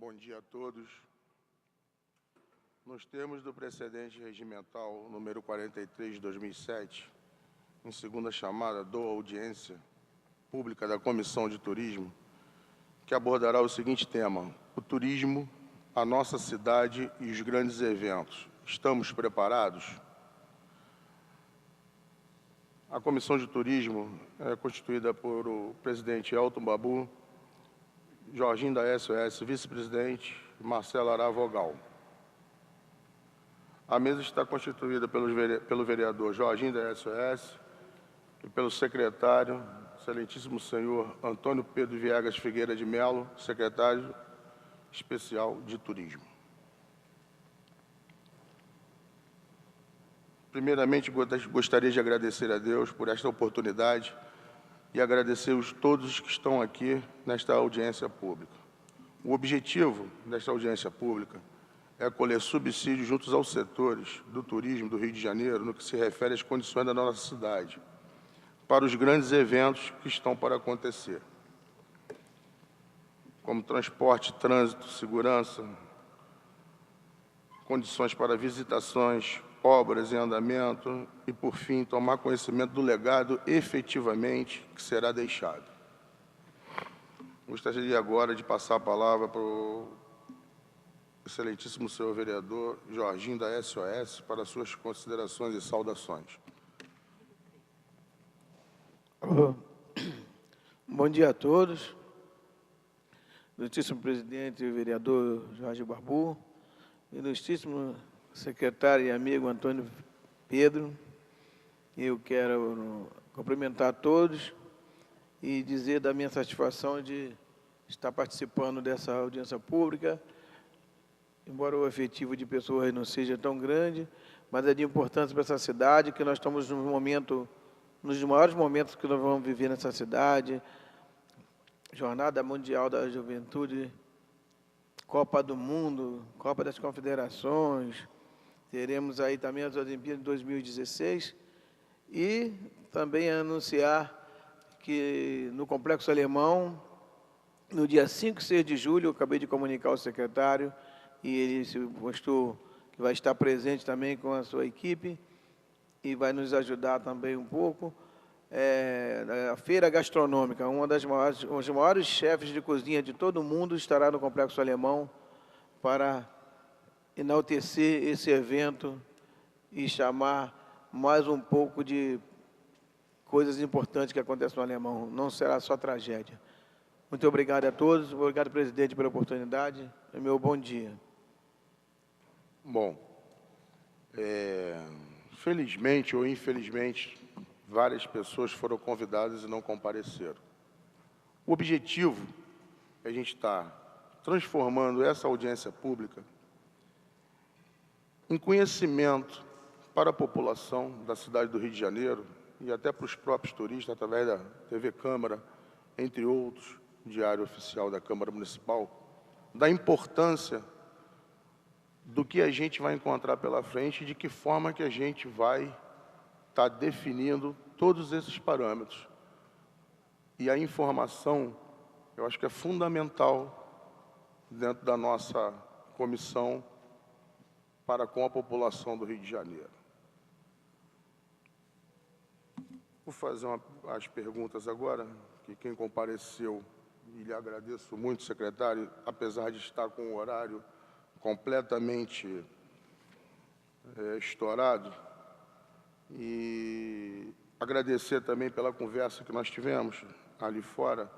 Bom dia a todos. Nos termos do precedente regimental número 43 de 2007, em segunda chamada, dou audiência pública da Comissão de Turismo, que abordará o seguinte tema: o turismo, a nossa cidade e os grandes eventos. Estamos preparados? A Comissão de Turismo é constituída por o presidente Elton Babu, Jorginho da SOS, vice-presidente, Marcelo Ará Vogal. A mesa está constituída pelo vereador Jorginho da SOS e pelo secretário, excelentíssimo senhor Antônio Pedro Viegas Figueira de Melo, secretário especial de Turismo. Primeiramente, gostaria de agradecer a Deus por esta oportunidade e agradecer a todos que estão aqui nesta audiência pública. O objetivo desta audiência pública é colher subsídios juntos aos setores do turismo do Rio de Janeiro, no que se refere às condições da nossa cidade, para os grandes eventos que estão para acontecer, como transporte, trânsito, segurança, condições para visitações, obras em andamento e, por fim, tomar conhecimento do legado efetivamente que será deixado. Gostaria agora de passar a palavra para o excelentíssimo senhor vereador Jorginho da SOS para suas considerações e saudações. Bom dia a todos. Ilustríssimo presidente e vereador Jorge Babu, ilustríssimo secretário e amigo Antônio Pedro, eu quero cumprimentar a todos e dizer da minha satisfação de estar participando dessa audiência pública, embora o efetivo de pessoas não seja tão grande, mas é de importância para essa cidade, que nós estamos num momento, nos maiores momentos que nós vamos viver nessa cidade, Jornada Mundial da Juventude, Copa do Mundo, Copa das Confederações, teremos aí também as Olimpíadas de 2016 e também anunciar que no Complexo Alemão, no dia 5 e 6 de julho, eu acabei de comunicar ao secretário e ele se mostrou que vai estar presente também com a sua equipe e vai nos ajudar também um pouco. A feira gastronômica, os maiores chefes de cozinha de todo o mundo estará no Complexo Alemão para enaltecer esse evento e chamar mais um pouco de coisas importantes que acontecem no Alemão. Não será só tragédia. Muito obrigado a todos. Obrigado, presidente, pela oportunidade. Meu bom dia. Bom, felizmente ou infelizmente, várias pessoas foram convidadas e não compareceram. O objetivo é a gente estar transformando essa audiência pública em conhecimento para a população da cidade do Rio de Janeiro e até para os próprios turistas, através da TV Câmara, entre outros, Diário Oficial da Câmara Municipal, da importância do que a gente vai encontrar pela frente e de que forma que a gente vai estar definindo todos esses parâmetros. E a informação, eu acho que é fundamental dentro da nossa comissão para com a população do Rio de Janeiro. Vou fazer as perguntas agora, que quem compareceu, e lhe agradeço muito, secretário, apesar de estar com o horário completamente estourado, e agradecer também pela conversa que nós tivemos ali fora,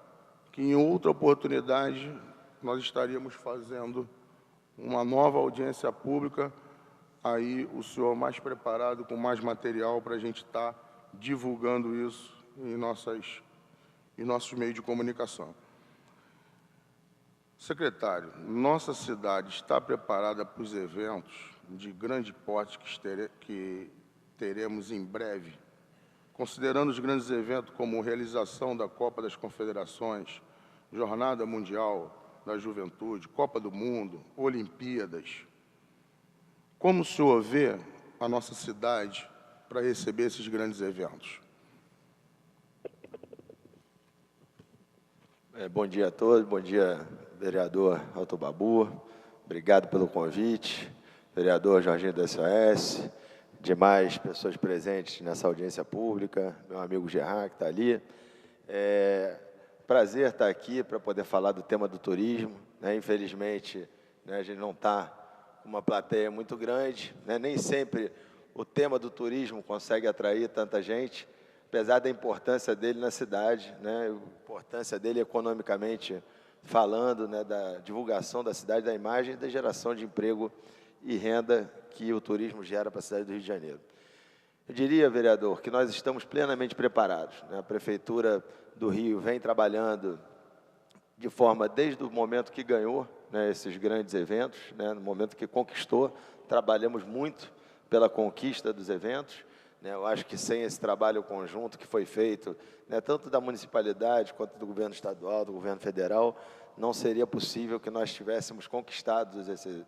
que em outra oportunidade nós estaríamos fazendo uma nova audiência pública, aí o senhor mais preparado, com mais material para a gente estar divulgando isso em nossos meios de comunicação. Secretário, nossa cidade está preparada para os eventos de grande porte que teremos em breve, considerando os grandes eventos como a realização da Copa das Confederações, Jornada Mundial da Juventude, Copa do Mundo, Olimpíadas. Como o senhor vê a nossa cidade para receber esses grandes eventos? Bom dia a todos, bom dia, vereador Alto Babu, obrigado pelo convite, vereador Jorginho do SOS, demais pessoas presentes nessa audiência pública, meu amigo Gerard, que está ali. Prazer estar aqui para poder falar do tema do turismo, né? Infelizmente, né, a gente não está com uma plateia muito grande, né? Nem sempre o tema do turismo consegue atrair tanta gente, apesar da importância dele na cidade, né? A importância dele economicamente falando, né, da divulgação da cidade, da imagem e da geração de emprego e renda que o turismo gera para a cidade do Rio de Janeiro. Eu diria, vereador, que nós estamos plenamente preparados, né? A Prefeitura do Rio vem trabalhando de forma, desde o momento que ganhou, né, esses grandes eventos, né, no momento que conquistou, trabalhamos muito pela conquista dos eventos, né? Eu acho que sem esse trabalho conjunto que foi feito, né, tanto da municipalidade quanto do governo estadual, do governo federal, não seria possível que nós tivéssemos conquistado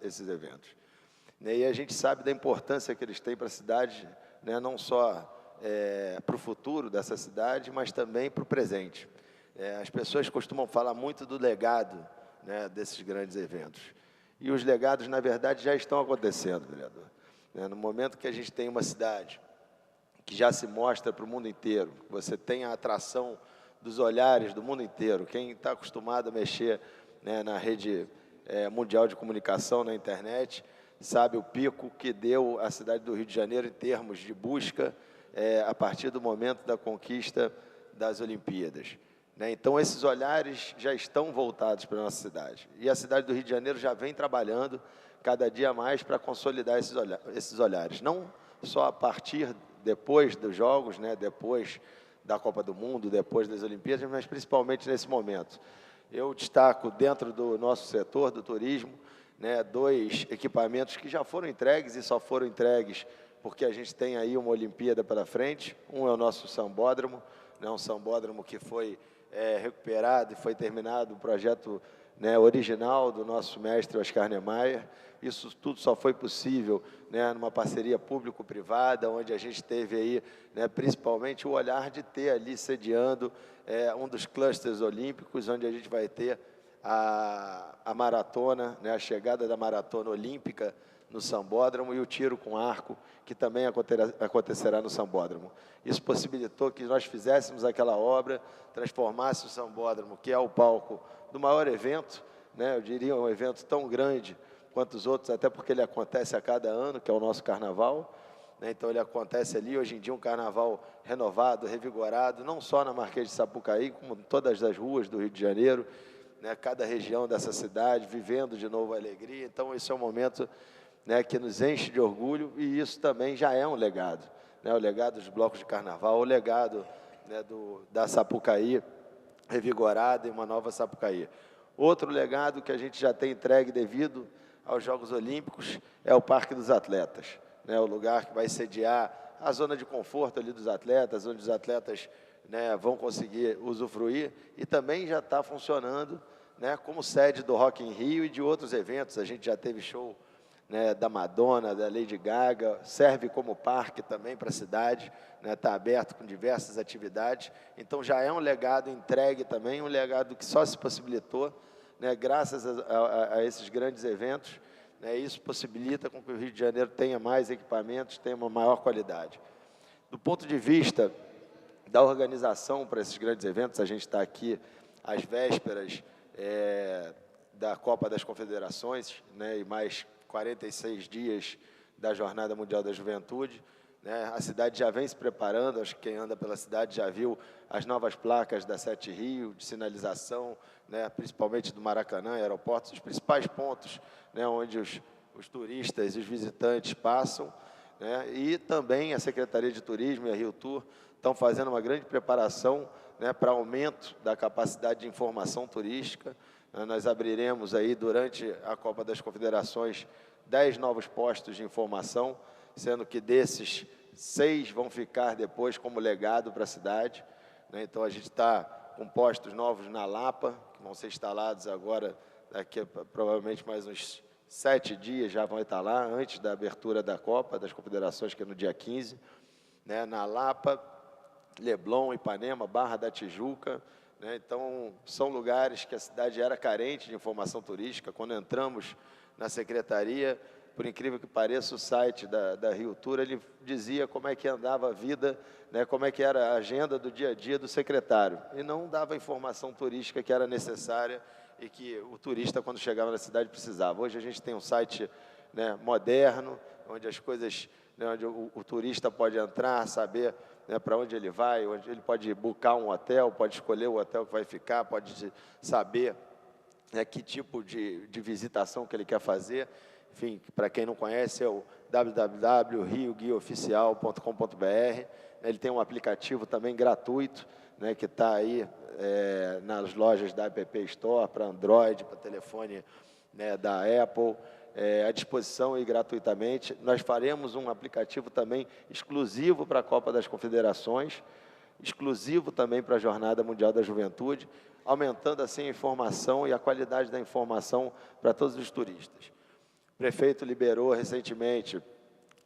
esses eventos. E a gente sabe da importância que eles têm para a cidade, né, não só para o futuro dessa cidade, mas também para o presente. As pessoas costumam falar muito do legado, né, desses grandes eventos. E os legados, na verdade, já estão acontecendo, vereador. No momento que a gente tem uma cidade que já se mostra para o mundo inteiro, você tem a atração dos olhares do mundo inteiro. Quem está acostumado a mexer, né, na rede mundial de comunicação, na internet, sabe o pico que deu a cidade do Rio de Janeiro em termos de busca a partir do momento da conquista das Olimpíadas. Então, esses olhares já estão voltados para a nossa cidade. E a cidade do Rio de Janeiro já vem trabalhando cada dia mais para consolidar esses olhares. Não só a partir, depois dos Jogos, né, depois da Copa do Mundo, depois das Olimpíadas, mas principalmente nesse momento. Eu destaco, dentro do nosso setor do turismo, né, 2 equipamentos que já foram entregues e só foram entregues porque a gente tem aí uma Olimpíada pela frente. Um é o nosso sambódromo, né, um sambódromo que foi recuperado e foi terminado o projeto, né, original do nosso mestre Oscar Niemeyer. Isso tudo só foi possível, né, numa parceria público-privada, onde a gente teve aí, né, principalmente o olhar de ter ali sediando um dos clusters olímpicos, onde a gente vai ter a maratona, né, a chegada da maratona olímpica no Sambódromo e o tiro com arco, que também acontecerá no Sambódromo. Isso possibilitou que nós fizéssemos aquela obra, transformasse o Sambódromo, que é o palco do maior evento, né, eu diria um evento tão grande quanto os outros, até porque ele acontece a cada ano, que é o nosso carnaval, né? Então ele acontece ali, hoje em dia, um carnaval renovado, revigorado, não só na Marquês de Sapucaí, como em todas as ruas do Rio de Janeiro, né, cada região dessa cidade, vivendo de novo a alegria. Então, esse é um momento, né, que nos enche de orgulho, e isso também já é um legado, né, o legado dos blocos de carnaval, o legado, né, da Sapucaí revigorada e uma nova Sapucaí. Outro legado que a gente já tem entregue devido aos Jogos Olímpicos é o Parque dos Atletas, né, o lugar que vai sediar a zona de conforto ali dos atletas, onde os atletas, né, vão conseguir usufruir, e também já está funcionando, né, como sede do Rock in Rio e de outros eventos. A gente já teve show, né, da Madonna, da Lady Gaga, serve como parque também para a cidade, né, está aberto com diversas atividades. Então, já é um legado entregue também, um legado que só se possibilitou, né, graças a esses grandes eventos, né. Isso possibilita com que o Rio de Janeiro tenha mais equipamentos, tenha uma maior qualidade. Do ponto de vista da organização para esses grandes eventos, a gente está aqui às vésperas da Copa das Confederações, né, e mais 46 dias da Jornada Mundial da Juventude, né. A cidade já vem se preparando, acho que quem anda pela cidade já viu as novas placas da Sete Rio, de sinalização, né, principalmente do Maracanã, aeroportos, os principais pontos, né, onde os turistas e os visitantes passam, né, e também a Secretaria de Turismo e a Rio Tour estão fazendo uma grande preparação, né, para aumento da capacidade de informação turística. Nós abriremos aí, durante a Copa das Confederações, 10 novos postos de informação, sendo que desses 6 vão ficar depois como legado para a cidade, né? Então, a gente está com postos novos na Lapa, que vão ser instalados agora, daqui a provavelmente mais uns 7 dias já vão estar lá, antes da abertura da Copa das Confederações, que é no dia 15, né? Na Lapa, Leblon, Ipanema, Barra da Tijuca, né? Então, são lugares que a cidade era carente de informação turística. Quando entramos na secretaria, por incrível que pareça, o site da Rio Tour, ele dizia como é que andava a vida, né, como é que era a agenda do dia a dia do secretário, e não dava a informação turística que era necessária e que o turista, quando chegava na cidade, precisava. Hoje a gente tem um site, né, moderno, onde as coisas, né, onde o turista pode entrar, saber, né, para onde ele vai, onde ele pode buscar um hotel, pode escolher o hotel que vai ficar, pode saber, né, que tipo de visitação que ele quer fazer. Enfim, para quem não conhece, é o www.rioguiaoficial.com.br. Ele tem um aplicativo também gratuito, né, que está aí nas lojas da App Store, para Android, para telefone, né, da Apple, à disposição e gratuitamente. Nós faremos um aplicativo também exclusivo para a Copa das Confederações, exclusivo também para a Jornada Mundial da Juventude, aumentando assim a informação e a qualidade da informação para todos os turistas. O prefeito liberou recentemente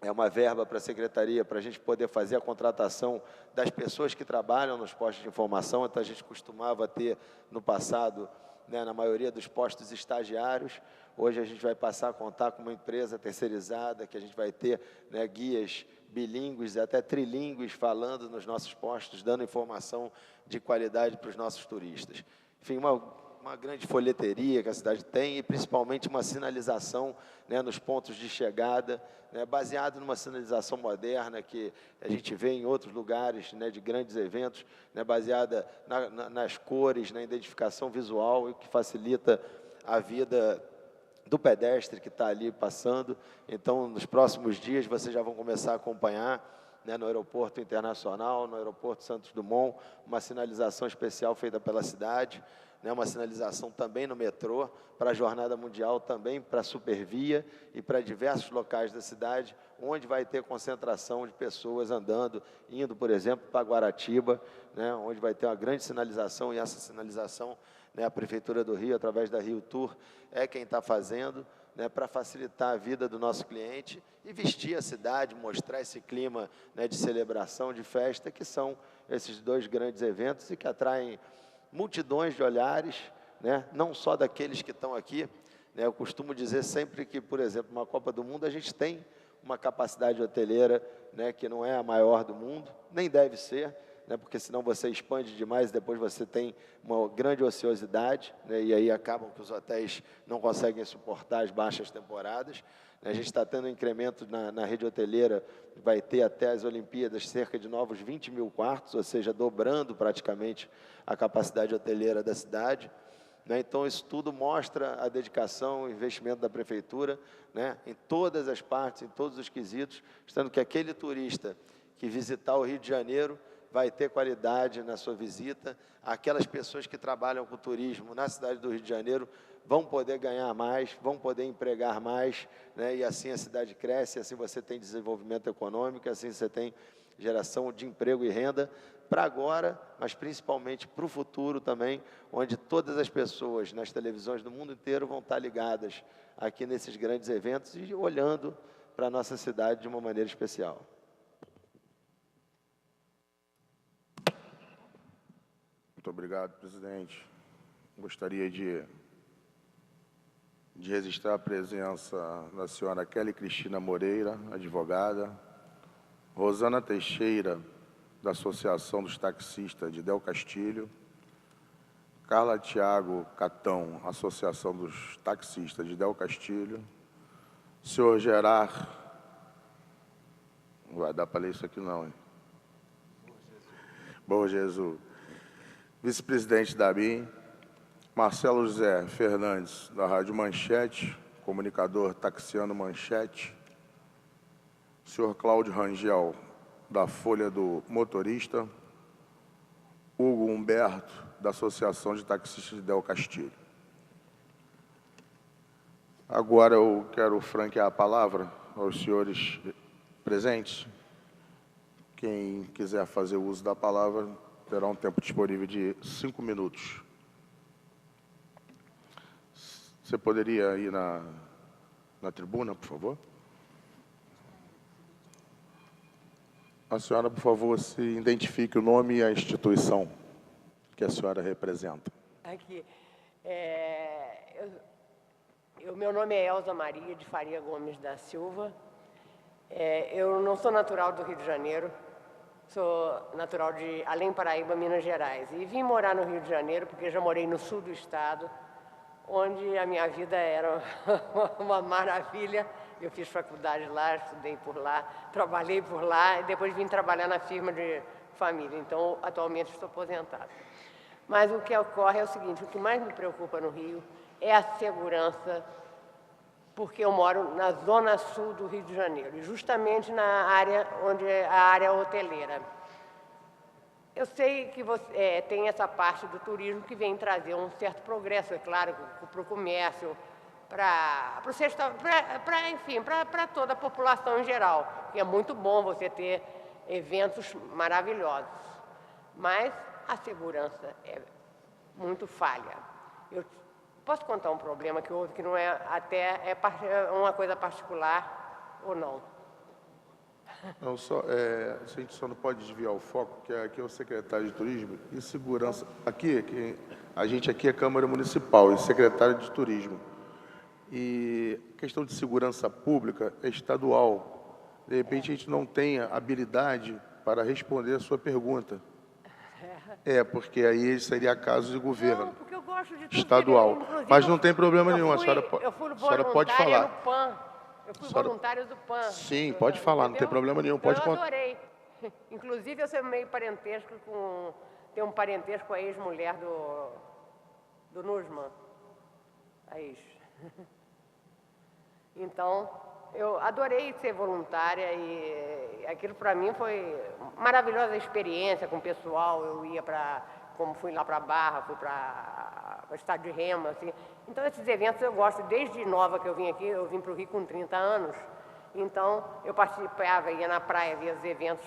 uma verba para a secretaria para a gente poder fazer a contratação das pessoas que trabalham nos postos de informação. Então, a gente costumava ter, no passado, né, na maioria dos postos, estagiários. Hoje, a gente vai passar a contar com uma empresa terceirizada, que a gente vai ter, né, guias bilíngues e até trilíngues falando nos nossos postos, dando informação de qualidade para os nossos turistas. Enfim, uma grande folheteria que a cidade tem e, principalmente, uma sinalização, né, nos pontos de chegada, né, baseado numa sinalização moderna que a gente vê em outros lugares, né, de grandes eventos, né, baseada nas cores, na identificação visual, e que facilita a vida do pedestre que está ali passando. Então, nos próximos dias, vocês já vão começar a acompanhar, né, no aeroporto internacional, no aeroporto Santos Dumont, uma sinalização especial feita pela cidade, né, uma sinalização também no metrô, para a Jornada Mundial, também para a Supervia e para diversos locais da cidade, onde vai ter concentração de pessoas andando, indo, por exemplo, para Guaratiba, né, onde vai ter uma grande sinalização, e essa sinalização, né, a Prefeitura do Rio, através da Rio Tour, é quem está fazendo, né, para facilitar a vida do nosso cliente e vestir a cidade, mostrar esse clima, né, de celebração, de festa, que são esses dois grandes eventos e que atraem multidões de olhares, né, não só daqueles que estão aqui, né. Eu costumo dizer sempre que, por exemplo, uma Copa do Mundo, a gente tem uma capacidade hoteleira, né, que não é a maior do mundo, nem deve ser, né, porque senão você expande demais, depois você tem uma grande ociosidade, né, e aí acabam que os hotéis não conseguem suportar as baixas temporadas. A gente está tendo um incremento na rede hoteleira, vai ter até as Olimpíadas cerca de novos 20 mil quartos, ou seja, dobrando praticamente a capacidade hoteleira da cidade, né. Então, isso tudo mostra a dedicação, o investimento da Prefeitura, né, em todas as partes, em todos os quesitos, estando que aquele turista que visitar o Rio de Janeiro vai ter qualidade na sua visita. Aquelas pessoas que trabalham com turismo na cidade do Rio de Janeiro vão poder ganhar mais, vão poder empregar mais, né, e assim a cidade cresce, assim você tem desenvolvimento econômico, assim você tem geração de emprego e renda para agora, mas principalmente para o futuro também, onde todas as pessoas nas televisões do mundo inteiro vão estar ligadas aqui nesses grandes eventos e olhando para a nossa cidade de uma maneira especial. Muito obrigado, presidente. Gostaria de registrar a presença da senhora Kelly Cristina Moreira, advogada, Rosana Teixeira, da Associação dos Taxistas de Del Castilho, Carla Thiago Catão, Associação dos Taxistas de Del Castilho, senhor Gerard, não vai dar para ler isso aqui não, hein? Bom Jesus. Vice-presidente da ABIN, Marcelo José Fernandes, da Rádio Manchete, comunicador Taxiano Manchete, senhor Cláudio Rangel, da Folha do Motorista, Hugo Humberto, da Associação de Taxistas de Del Castilho. Agora eu quero franquear a palavra aos senhores presentes. Quem quiser fazer uso da palavra terá um tempo disponível de 5 minutos. Você poderia ir na tribuna, por favor? A senhora, por favor, se identifique o nome e a instituição. que a senhora representa. Aqui. Meu nome é Elza Maria de Faria Gomes da Silva. Eu não sou natural do Rio de Janeiro, sou natural de Além Paraíba, Minas Gerais. E vim morar no Rio de Janeiro porque já morei no sul do estado, onde a minha vida era uma maravilha. Eu fiz faculdade lá, estudei por lá, trabalhei por lá e depois vim trabalhar na firma de família. Então, atualmente estou aposentado. Mas o que ocorre é o seguinte, o que mais me preocupa no Rio é a segurança, porque eu moro na zona sul do Rio de Janeiro, e justamente na área onde é a área hoteleira. Eu sei que você tem essa parte do turismo que vem trazer um certo progresso, é claro, para o comércio, para toda a população em geral, que é muito bom você ter eventos maravilhosos. Mas a segurança é muito falha. Eu posso contar um problema que houve, que não é uma coisa particular ou não? Não, a gente só não pode desviar o foco, que aqui é o secretário de Turismo e Segurança. A gente aqui é Câmara Municipal e secretário de Turismo. E a questão de segurança pública é estadual. De repente, a gente não tem habilidade para responder a sua pergunta. Porque aí seria caso de governo. Não, porque eu gosto de tudo estadual. Mas não tem problema nenhum, eu fui pode falar. No PAN. Eu fui voluntária do PAN. Sim, pode falar, entendeu? Não tem problema nenhum. Então, pode eu adorei. Inclusive, eu sou meio parentesco tenho um parentesco com a ex-mulher do Nussmann. A ex. Então, eu adorei ser voluntária e aquilo para mim foi maravilhosa experiência com o pessoal. Eu ia como fui lá para a Barra, fui para o estádio de Remo, assim. Então, esses eventos eu gosto. Desde nova que eu vim aqui, eu vim para o Rio com 30 anos. Então, eu participava, ia na praia, via os eventos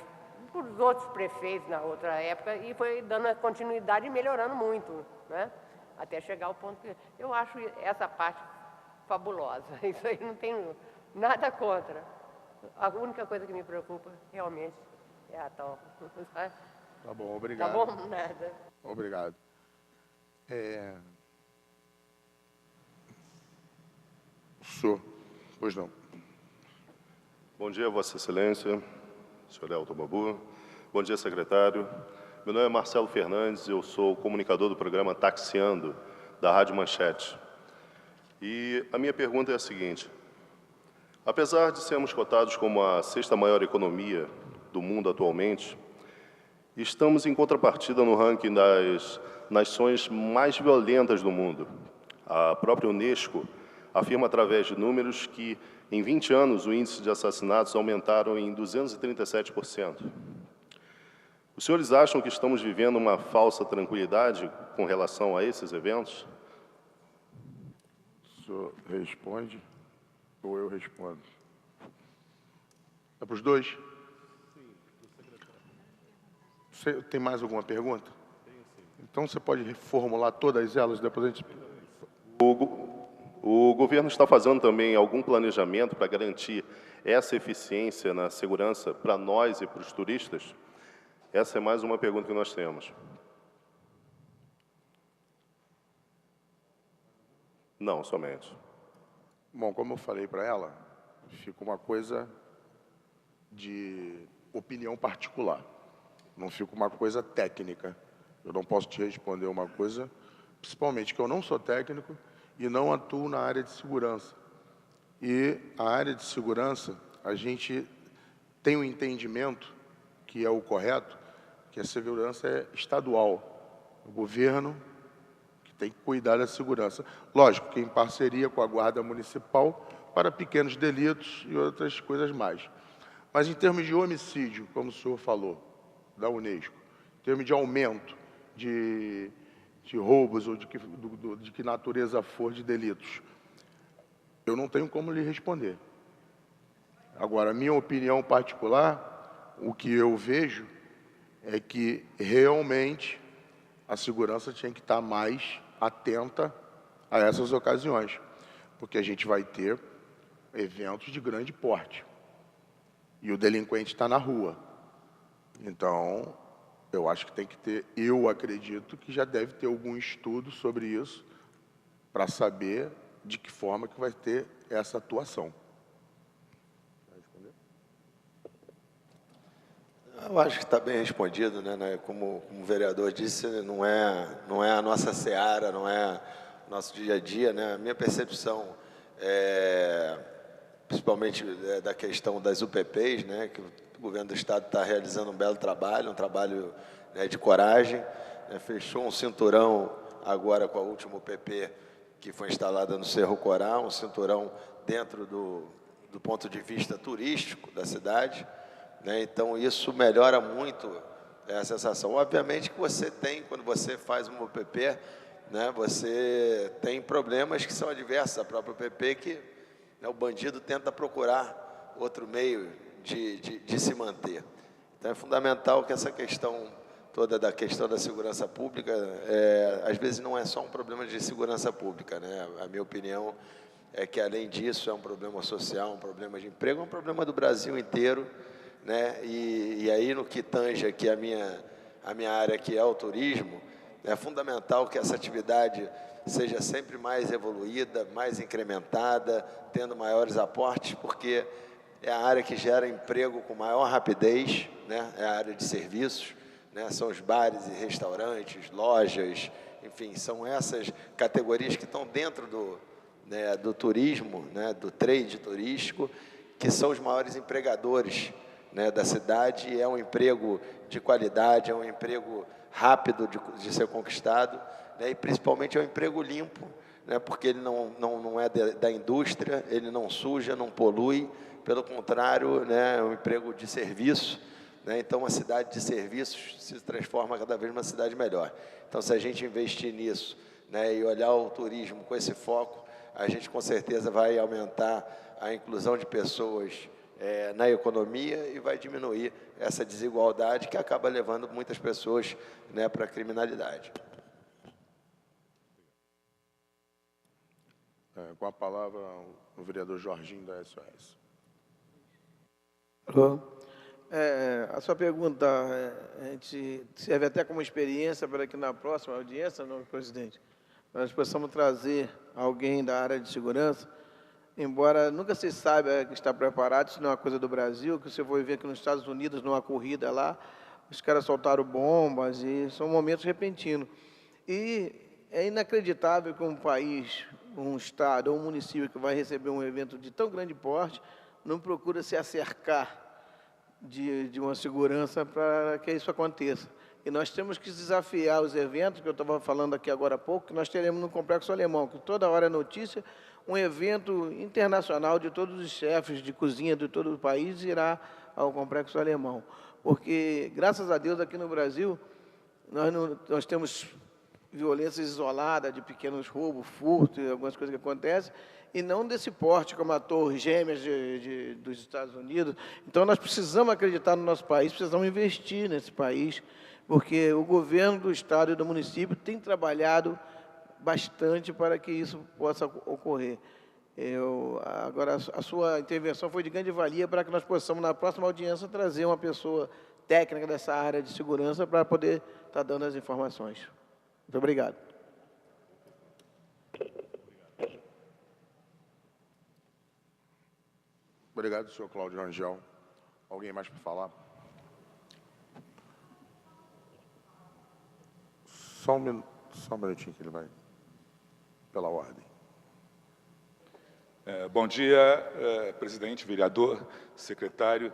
dos outros prefeitos na outra época e foi dando a continuidade e melhorando muito, né? Até chegar ao ponto que eu acho essa parte fabulosa. Isso aí não tenho nada contra. A única coisa que me preocupa, realmente, é a tal. Tá bom, obrigado. Tá bom? Nada. Obrigado. Senhor, pois não. Bom dia, Vossa Excelência, senhor Elton Babu. Bom dia, secretário. Meu nome é Marcelo Fernandes, eu sou comunicador do programa Taxiando, da Rádio Manchete. E a minha pergunta é a seguinte. Apesar de sermos cotados como a sexta maior economia do mundo atualmente, estamos em contrapartida no ranking das nações mais violentas do mundo. A própria Unesco afirma através de números que, em 20 anos, o índice de assassinatos aumentaram em 237%. Os senhores acham que estamos vivendo uma falsa tranquilidade com relação a esses eventos? O senhor responde ou eu respondo? É para os dois? Sim, do secretário. Você tem mais alguma pergunta? Tenho, sim. Então, você pode reformular todas elas, depois a gente... O governo está fazendo também algum planejamento para garantir essa eficiência na segurança para nós e para os turistas? Essa é mais uma pergunta que nós temos. Não, somente. Bom, como eu falei para ela, fica uma coisa de opinião particular. Não fica uma coisa técnica. Eu não posso te responder uma coisa, principalmente que eu não sou técnico e não atuo na área de segurança. E a área de segurança, a gente tem um entendimento, que é o correto, que a segurança é estadual. O governo que tem que cuidar da segurança. Lógico que em parceria com a Guarda Municipal para pequenos delitos e outras coisas mais. Mas em termos de homicídio, como o senhor falou, da Unesco, em termos de aumento de roubos ou de que natureza for de delitos, eu não tenho como lhe responder. Agora, minha opinião particular, o que eu vejo é que realmente a segurança tinha que estar mais atenta a essas ocasiões, porque a gente vai ter eventos de grande porte e o delinquente está na rua. Então, eu acho que tem que ter, eu acredito que já deve ter algum estudo sobre isso para saber de que forma que vai ter essa atuação. Eu acho que está bem respondido, né? Como o vereador disse, não é a nossa seara, não é o nosso dia a dia, né? A minha percepção, principalmente da questão das UPPs, né? Que o governo do Estado está realizando um belo trabalho, um trabalho, né, de coragem, né? Fechou um cinturão agora com a última UPP que foi instalada no Cerro Corá, um cinturão dentro do ponto de vista turístico da cidade, né? Então, isso melhora muito a sensação. Obviamente que você tem, quando você faz uma UPP, né, você tem problemas que são adversos à própria UPP, que, né, o bandido tenta procurar outro meio de se manter. Então, é fundamental que essa questão toda da questão da segurança pública, às vezes não é só um problema de segurança pública, né? A minha opinião é que, além disso, é um problema social, um problema de emprego, é um problema do Brasil inteiro, né? E aí, no que tange aqui a minha área, que é o turismo, é fundamental que essa atividade seja sempre mais evoluída, mais incrementada, tendo maiores aportes, porque é a área que gera emprego com maior rapidez, né? É a área de serviços, né? São os bares e restaurantes, lojas, enfim, são essas categorias que estão dentro do turismo, né? Do trade turístico, que são os maiores empregadores, né, da cidade. E é um emprego de qualidade, é um emprego rápido de ser conquistado, né? E principalmente é um emprego limpo, né? Porque ele não é da indústria, ele não suja, não polui, pelo contrário, né, é um emprego de serviço, né? Então, uma cidade de serviços se transforma cada vez numa cidade melhor. Então, se a gente investir nisso, né, e olhar o turismo com esse foco, a gente com certeza vai aumentar a inclusão de pessoas na economia e vai diminuir essa desigualdade que acaba levando muitas pessoas, né, para a criminalidade. Com a palavra, o vereador Jorginho, da SOS. Alô? A sua pergunta, a gente serve até como experiência para que na próxima audiência, não, presidente, nós possamos trazer alguém da área de segurança, embora nunca se saiba que está preparado, isso não é uma coisa do Brasil, que você foi ver que nos Estados Unidos, numa corrida lá, os caras soltaram bombas, e são momentos repentinos. E é inacreditável que um país, um estado ou um município que vai receber um evento de tão grande porte, não procura se acercar de uma segurança para que isso aconteça. E nós temos que desafiar os eventos, que eu estava falando aqui agora há pouco, que nós teremos no Complexo Alemão, que toda hora é notícia, um evento internacional de todos os chefes de cozinha de todo o país irá ao Complexo Alemão. Porque, graças a Deus, aqui no Brasil, nós temos violência isolada de pequenos roubos, furtos, algumas coisas que acontecem, e não desse porte, como a Torre Gêmeas dos Estados Unidos. Então, nós precisamos acreditar no nosso país, precisamos investir nesse país, porque o governo do Estado e do município tem trabalhado bastante para que isso possa ocorrer. Agora, a sua intervenção foi de grande valia para que nós possamos, na próxima audiência, trazer uma pessoa técnica dessa área de segurança para poder estar dando as informações. Muito obrigado. Obrigado, senhor Cláudio Rangel. Alguém mais para falar? Só um minutinho que ele vai, pela ordem. Bom dia, presidente, vereador, secretário.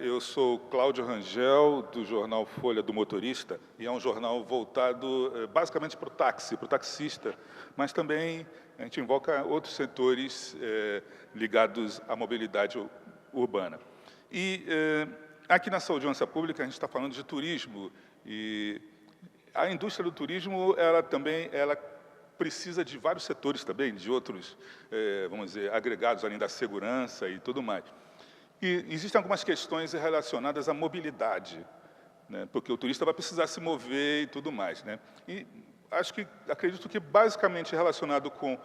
Eu sou Cláudio Rangel, do jornal Folha do Motorista, e é um jornal voltado basicamente para o táxi, para o taxista, mas também a gente invoca outros setores ligados à mobilidade urbana. E aqui nessa audiência pública a gente está falando de turismo, e a indústria do turismo, ela precisa de vários setores também, de outros, vamos dizer, agregados, além da segurança e tudo mais. E existem algumas questões relacionadas à mobilidade, né? Porque o turista vai precisar se mover e tudo mais, né? E acredito que basicamente relacionado com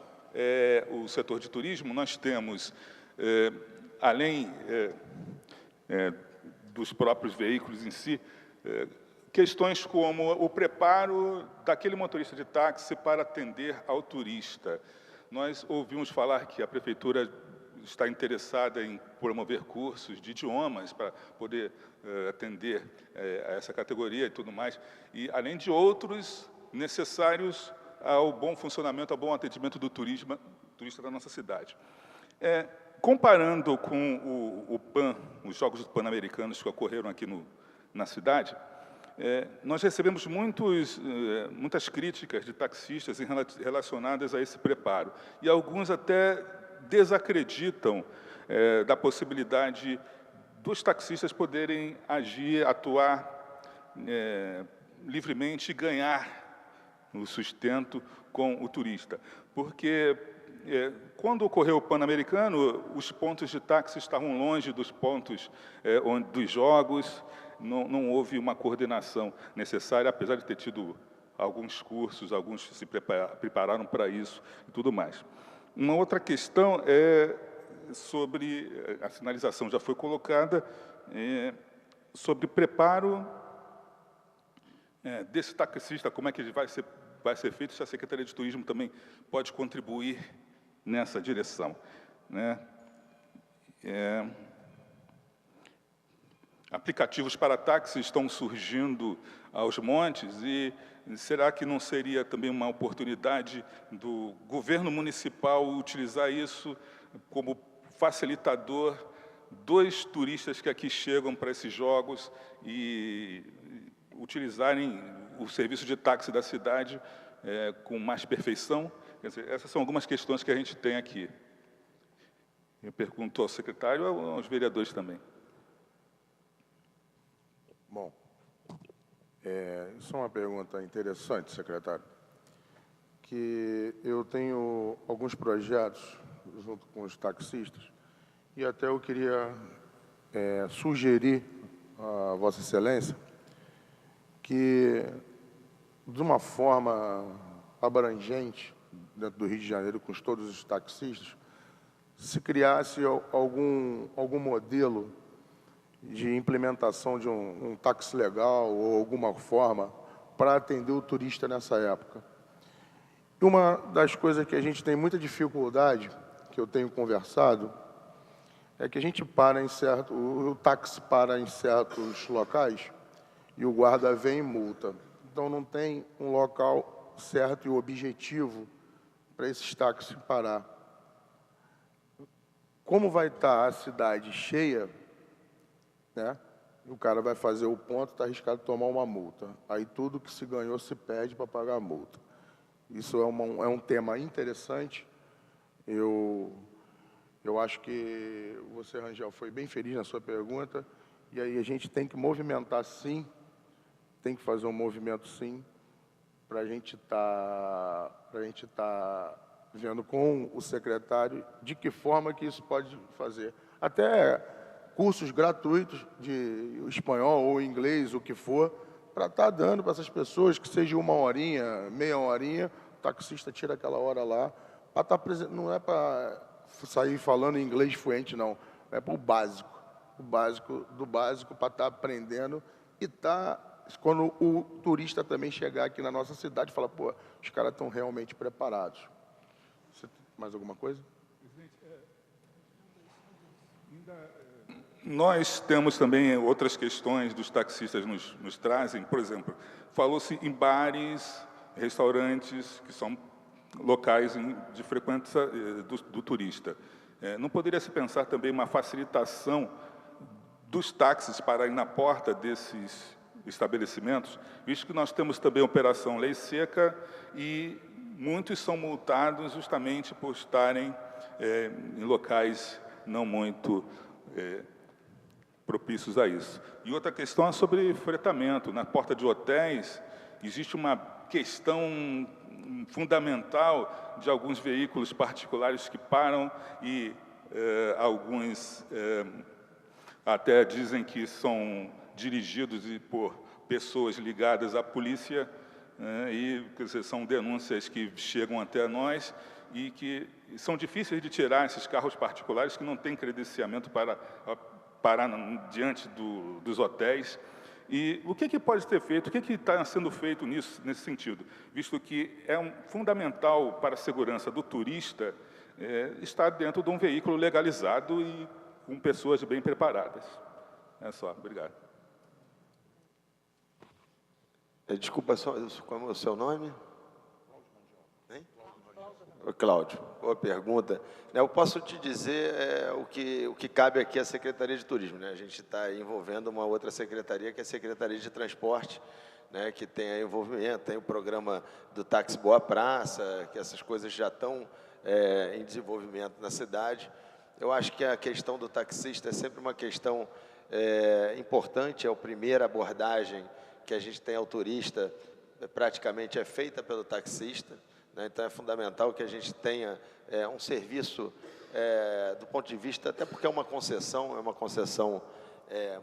o setor de turismo, nós temos, além dos próprios veículos em si, questões como o preparo daquele motorista de táxi para atender ao turista. Nós ouvimos falar que a Prefeitura está interessada em promover cursos de idiomas para poder atender a essa categoria e tudo mais, e além de outros necessários ao bom funcionamento, ao bom atendimento do turista da nossa cidade. Comparando com o PAN, os Jogos Pan-Americanos que ocorreram aqui na cidade, nós recebemos muitas críticas de taxistas relacionadas a esse preparo, e alguns até desacreditam da possibilidade dos taxistas poderem agir, atuar livremente e ganhar o sustento com o turista. Porque quando ocorreu o Pan-Americano, os pontos de táxi estavam longe dos pontos dos jogos, não houve uma coordenação necessária, apesar de ter tido alguns cursos, alguns se prepararam para isso e tudo mais. Uma outra questão é sobre, a sinalização já foi colocada, sobre preparo desse taxista, como é que vai ser feito, se a Secretaria de Turismo também pode contribuir nessa direção, né? Aplicativos para táxis estão surgindo aos montes, e será que não seria também uma oportunidade do governo municipal utilizar isso como facilitador dos turistas que aqui chegam para esses jogos e utilizarem o serviço de táxi da cidade com mais perfeição? Quer dizer, essas são algumas questões que a gente tem aqui. Eu pergunto ao secretário e aos vereadores também. Bom, isso é uma pergunta interessante, secretário, que eu tenho alguns projetos junto com os taxistas e até eu queria sugerir a Vossa Excelência que, de uma forma abrangente, dentro do Rio de Janeiro, com todos os taxistas, se criasse algum modelo de implementação de um táxi legal ou alguma forma para atender o turista nessa época. E uma das coisas que a gente tem muita dificuldade, que eu tenho conversado, é que a gente o táxi para em certos locais e o guarda vem e multa. Então não tem um local certo e objetivo para esses táxis parar. Como vai estar a cidade cheia, né? O cara vai fazer o ponto, está arriscado tomar uma multa. Aí tudo que se ganhou se perde para pagar a multa. Isso é um tema interessante. Eu acho que você, Rangel, foi bem feliz na sua pergunta. E aí a gente tem que movimentar, sim, tem que fazer um movimento, sim, para a gente estar vendo com o secretário de que forma que isso pode fazer. Até cursos gratuitos de espanhol ou inglês, o que for, para estar dando para essas pessoas, que seja uma horinha, meia horinha, o taxista tira aquela hora lá, para estar presente, não é para sair falando inglês fluente, não, é para o básico do básico, para estar aprendendo e quando o turista também chegar aqui na nossa cidade, fala, pô, os caras estão realmente preparados. Você tem mais alguma coisa? Nós temos também outras questões dos taxistas nos trazem. Por exemplo, falou-se em bares, restaurantes, que são locais de frequência do turista. Não poderia se pensar também uma facilitação dos táxis para ir na porta desses estabelecimentos, visto que nós temos também a Operação Lei Seca e muitos são multados justamente por estarem em locais não muito propícios a isso. E outra questão é sobre fretamento. Na porta de hotéis, existe uma questão fundamental de alguns veículos particulares que param e alguns até dizem que são dirigidos por pessoas ligadas à polícia, e quer dizer, são denúncias que chegam até nós e que são difíceis de tirar esses carros particulares que não têm credenciamento para parar diante dos hotéis. E o que pode ser feito, o que está sendo feito nesse sentido? Visto que é fundamental para a segurança do turista estar dentro de um veículo legalizado e com pessoas bem preparadas. É só, obrigado. Desculpa, como é o seu nome? Cláudio, boa pergunta. Eu posso te dizer o que cabe aqui à Secretaria de Turismo, né? A gente está envolvendo uma outra secretaria, que é a Secretaria de Transporte, né? Que tem envolvimento, tem o programa do Táxi Boa Praça, que essas coisas já estão em desenvolvimento na cidade. Eu acho que a questão do taxista é sempre uma questão importante, é a primeira abordagem que a gente tem ao turista, praticamente é feita pelo taxista. Então, é fundamental que a gente tenha um serviço, do ponto de vista, até porque é uma concessão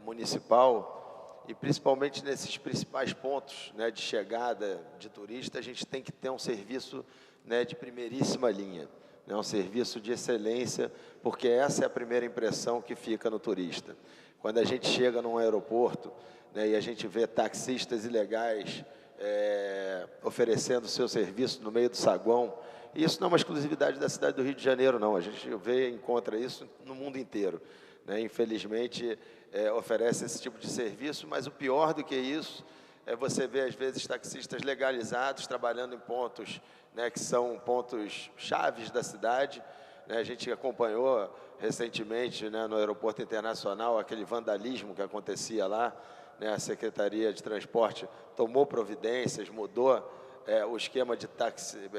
municipal, e principalmente nesses principais pontos, né, de chegada de turista, a gente tem que ter um serviço, né, de primeiríssima linha, né, um serviço de excelência, porque essa é a primeira impressão que fica no turista. Quando a gente chega num aeroporto, né, e a gente vê taxistas ilegais oferecendo seu serviço no meio do saguão. E isso não é uma exclusividade da cidade do Rio de Janeiro, não. A gente encontra isso no mundo inteiro, né? Infelizmente, oferece esse tipo de serviço, mas o pior do que isso é você ver, às vezes, taxistas legalizados trabalhando em pontos, né, que são pontos chaves da cidade, né? A gente acompanhou recentemente, né, no aeroporto internacional aquele vandalismo que acontecia lá, né? A Secretaria de Transporte tomou providências, mudou o esquema de táxi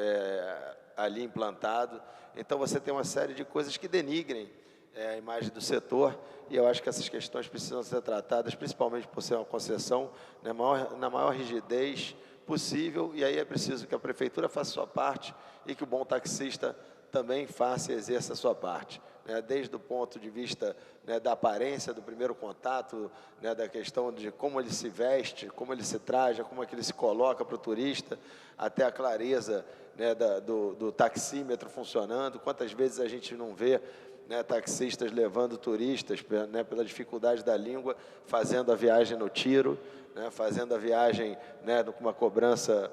ali implantado. Então, você tem uma série de coisas que denigrem a imagem do setor, e eu acho que essas questões precisam ser tratadas, principalmente por ser uma concessão, né, na maior rigidez possível, e aí é preciso que a Prefeitura faça a sua parte e que o bom taxista também faça e exerça a sua parte, né, desde o ponto de vista, né, da aparência, do primeiro contato, né, da questão de como ele se veste, como ele se traja, como é que ele se coloca para o turista, até a clareza, né, do taxímetro funcionando. Quantas vezes a gente não vê, né, taxistas levando turistas, né, pela dificuldade da língua, fazendo a viagem no tiro, né, fazendo a viagem, né, com uma cobrança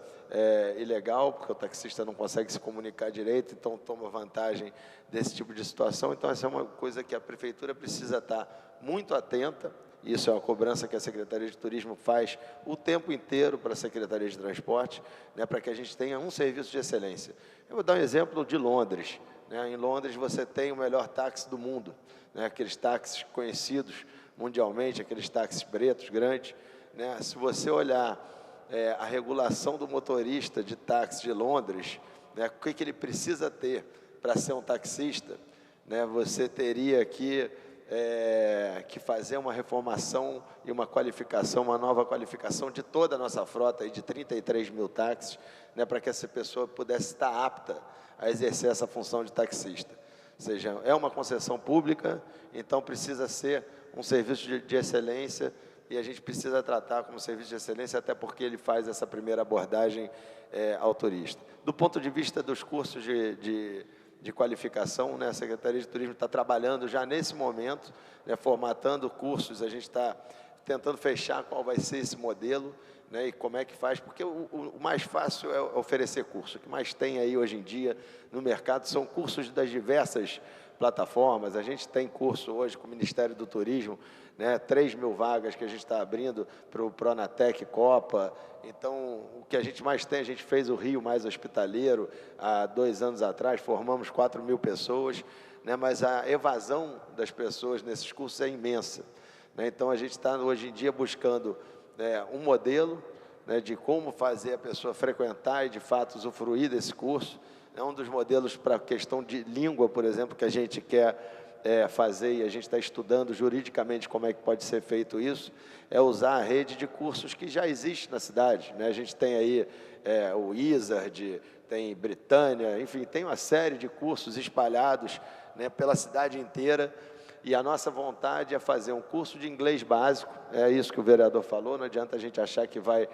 ilegal, porque o taxista não consegue se comunicar direito, então toma vantagem desse tipo de situação. Então, essa é uma coisa que a Prefeitura precisa estar muito atenta. Isso é uma cobrança que a Secretaria de Turismo faz o tempo inteiro para a Secretaria de Transporte, né, para que a gente tenha um serviço de excelência. Eu vou dar um exemplo de Londres. Né? Em Londres, você tem o melhor táxi do mundo, né? Aqueles táxis conhecidos mundialmente, aqueles táxis pretos, grandes. Né? Se você olhar a regulação do motorista de táxi de Londres, né, o que ele precisa ter para ser um taxista, né, você teria que fazer uma reformação e uma qualificação, uma nova qualificação de toda a nossa frota, aí, de 33 mil táxis, né, para que essa pessoa pudesse estar apta a exercer essa função de taxista. Ou seja, é uma concessão pública, então precisa ser um serviço de excelência, e a gente precisa tratar como serviço de excelência, até porque ele faz essa primeira abordagem ao turista. Do ponto de vista dos cursos de qualificação, né, a Secretaria de Turismo está trabalhando já nesse momento, né, formatando cursos. A gente está tentando fechar qual vai ser esse modelo, né, e como é que faz, porque o mais fácil é oferecer curso. O que mais tem aí hoje em dia no mercado são cursos das diversas plataformas. A gente tem curso hoje com o Ministério do Turismo, né, 3 mil vagas que a gente está abrindo para o Pronatec Copa. Então, o que a gente mais tem, a gente fez o Rio Mais Hospitaleiro há 2 anos atrás, formamos 4 mil pessoas, né, mas a evasão das pessoas nesses cursos é imensa. Né? Então, a gente está hoje em dia buscando um modelo, né, de como fazer a pessoa frequentar e, de fato, usufruir desse curso. É um dos modelos para a questão de língua, por exemplo, que a gente quer fazer, e a gente está estudando juridicamente como é que pode ser feito isso, é usar a rede de cursos que já existe na cidade. Né? A gente tem aí o Wizard, tem Britânia, enfim, tem uma série de cursos espalhados, né, pela cidade inteira, E a nossa vontade é fazer um curso de inglês básico, é isso que o vereador falou, não adianta a gente achar que vai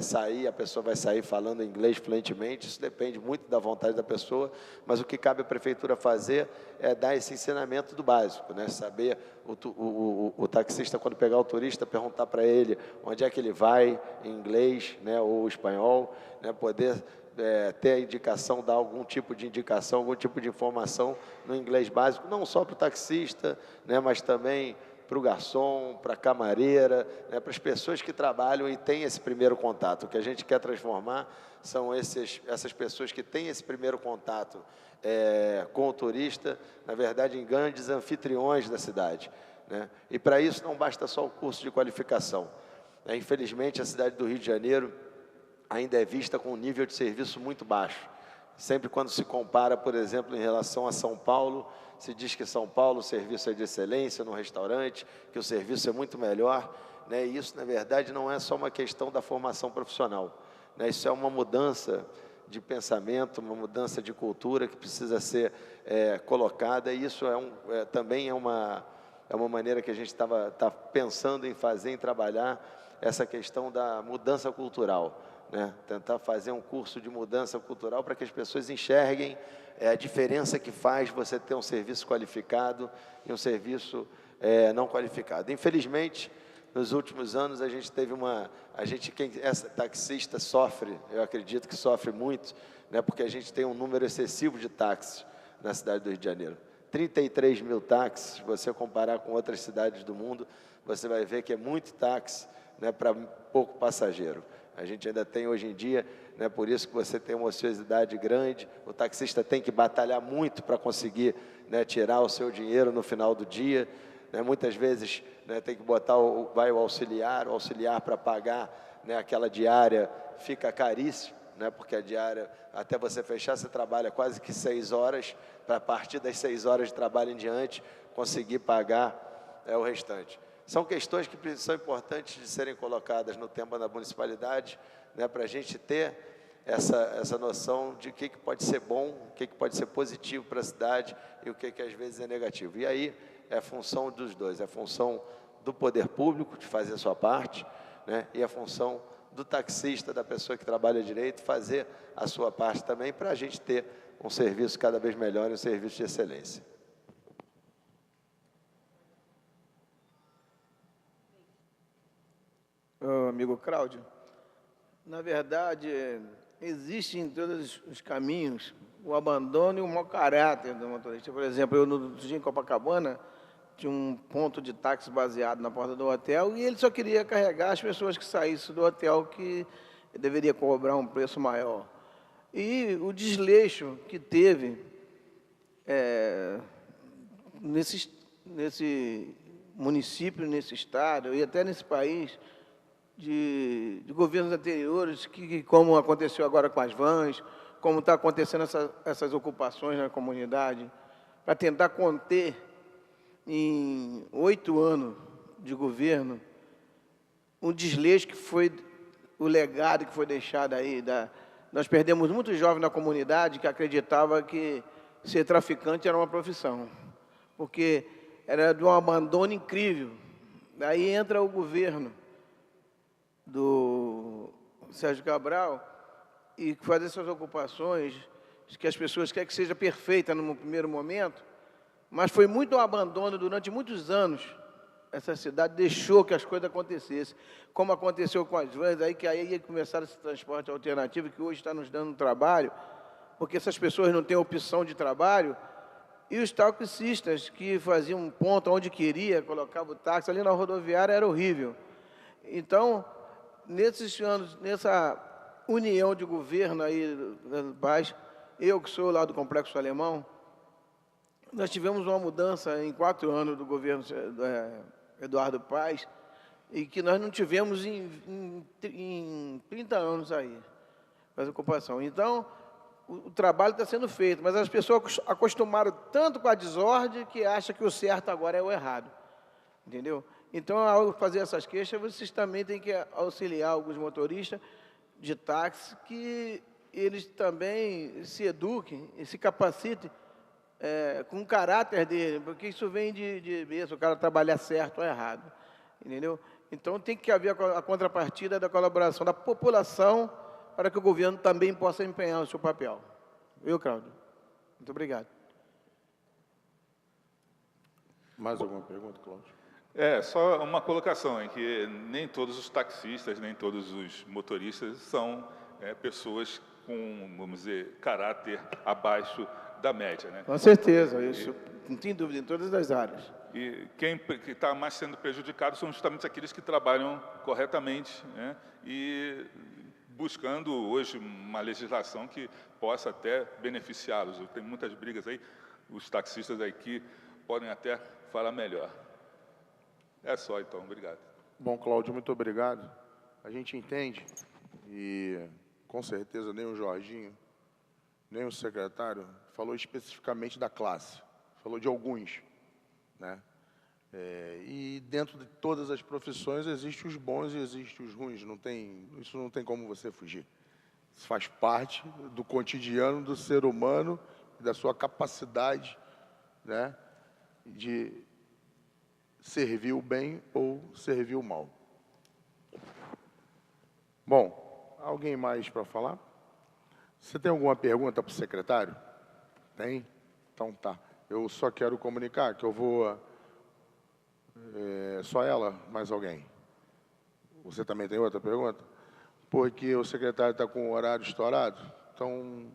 sair, a pessoa vai sair falando inglês fluentemente, isso depende muito da vontade da pessoa, mas o que cabe à prefeitura fazer é dar esse ensinamento do básico, né? Saber o taxista, quando pegar o turista, perguntar para ele onde é que ele vai, em inglês, né, ou espanhol, né, poder ter a indicação, dar algum tipo de indicação, algum tipo de informação no inglês básico, não só para o taxista, né, mas também para o garçom, para a camareira, né, para as pessoas que trabalham e têm esse primeiro contato. O que a gente quer transformar são essas pessoas que têm esse primeiro contato com o turista, na verdade, em grandes anfitriões da cidade, né? E para isso não basta só o curso de qualificação. Infelizmente, a cidade do Rio de Janeiro ainda é vista com um nível de serviço muito baixo. Sempre quando se compara, por exemplo, em relação a São Paulo, se diz que São Paulo o serviço é de excelência no restaurante, que o serviço é muito melhor, né? E isso, na verdade, não é só uma questão da formação profissional, né? Isso é uma mudança de pensamento, uma mudança de cultura que precisa ser colocada, e isso também é uma maneira que a gente está pensando em fazer, em trabalhar essa questão da mudança cultural, né? Tentar fazer um curso de mudança cultural para que as pessoas enxerguem a diferença que faz você ter um serviço qualificado e um serviço não qualificado. Infelizmente, nos últimos anos, a gente teve essa taxista sofre, eu acredito que sofre muito, né, porque a gente tem um número excessivo de táxis na cidade do Rio de Janeiro. 33 mil táxis, se você comparar com outras cidades do mundo, você vai ver que é muito táxi, né, para pouco passageiro. A gente ainda tem hoje em dia, né, por isso que você tem uma ociosidade grande, o taxista tem que batalhar muito para conseguir, né, tirar o seu dinheiro no final do dia, né, muitas vezes, né, tem que botar o auxiliar para pagar, né, aquela diária, fica caríssimo, né, porque a diária, até você fechar, você trabalha quase que 6 horas, para a partir das 6 horas de trabalho em diante, conseguir pagar o restante. São questões que são importantes de serem colocadas no tema da municipalidade, né, para a gente ter essa noção de o que pode ser bom, o que pode ser positivo para a cidade e o que às vezes é negativo. E aí é a função dos dois, é a função do poder público de fazer a sua parte, né, e a função do taxista, da pessoa que trabalha direito, fazer a sua parte também, para a gente ter um serviço cada vez melhor e um serviço de excelência. Amigo Cláudio, na verdade, existe em todos os caminhos o abandono e o mau caráter do motorista. Por exemplo, eu no dia em Copacabana tinha um ponto de táxi baseado na porta do hotel e ele só queria carregar as pessoas que saíssem do hotel, que deveria cobrar um preço maior. E o desleixo que teve nesse município, nesse estado e até nesse país, de governos anteriores, que como aconteceu agora com as vans, como está acontecendo essas ocupações na comunidade, para tentar conter em 8 anos de governo um desleixo que foi o legado que foi deixado aí. Nós perdemos muitos jovens na comunidade que acreditavam que ser traficante era uma profissão, porque era de um abandono incrível. Daí entra o governo do Sérgio Cabral e faz essas ocupações que as pessoas querem que seja perfeita no primeiro momento, mas foi muito um abandono durante muitos anos. Essa cidade deixou que as coisas acontecessem, como aconteceu com as vans, que aí começaram esse transporte alternativo, que hoje está nos dando trabalho, porque essas pessoas não têm opção de trabalho, e os taxistas que faziam um ponto onde queria, colocavam o táxi, ali na rodoviária era horrível. Então, nesses anos, nessa união de governo aí do país, eu que sou lá do Complexo Alemão, nós tivemos uma mudança em 4 anos do governo Eduardo Paes, e que nós não tivemos em 30 anos aí, essa ocupação. Então, o trabalho está sendo feito, mas as pessoas acostumaram tanto com a desordem que acham que o certo agora é o errado, entendeu? Então, ao fazer essas queixas, vocês também têm que auxiliar alguns motoristas de táxi, que eles também se eduquem e se capacitem com o caráter dele, porque isso vem de o cara trabalhar certo ou errado, entendeu? Então tem que haver a contrapartida da colaboração da população para que o governo também possa empenhar o seu papel. Viu, Cláudio? Muito obrigado. Mais alguma pergunta, Cláudio? Só uma colocação, em que nem todos os taxistas, nem todos os motoristas são pessoas com, vamos dizer, caráter abaixo da média, né? Com certeza, isso não tem dúvida, em todas as áreas. E quem está mais sendo prejudicado são justamente aqueles que trabalham corretamente, né? E buscando hoje uma legislação que possa até beneficiá-los. Tem muitas brigas aí, os taxistas aqui podem até falar melhor. É só, então. Obrigado. Bom, Cláudio, muito obrigado. A gente entende, e com certeza nem o Jorginho, nem o secretário falou especificamente da classe, falou de alguns, né? E dentro de todas as profissões existem os bons e existem os ruins, isso não tem como você fugir. Isso faz parte do cotidiano do ser humano e da sua capacidade, né, de servir o bem ou servir o mal. Bom, alguém mais para falar? Você tem alguma pergunta para o secretário? Tem? Então tá. Eu só quero comunicar que eu vou... só ela, mais alguém? Você também tem outra pergunta? Porque o secretário está com o horário estourado, então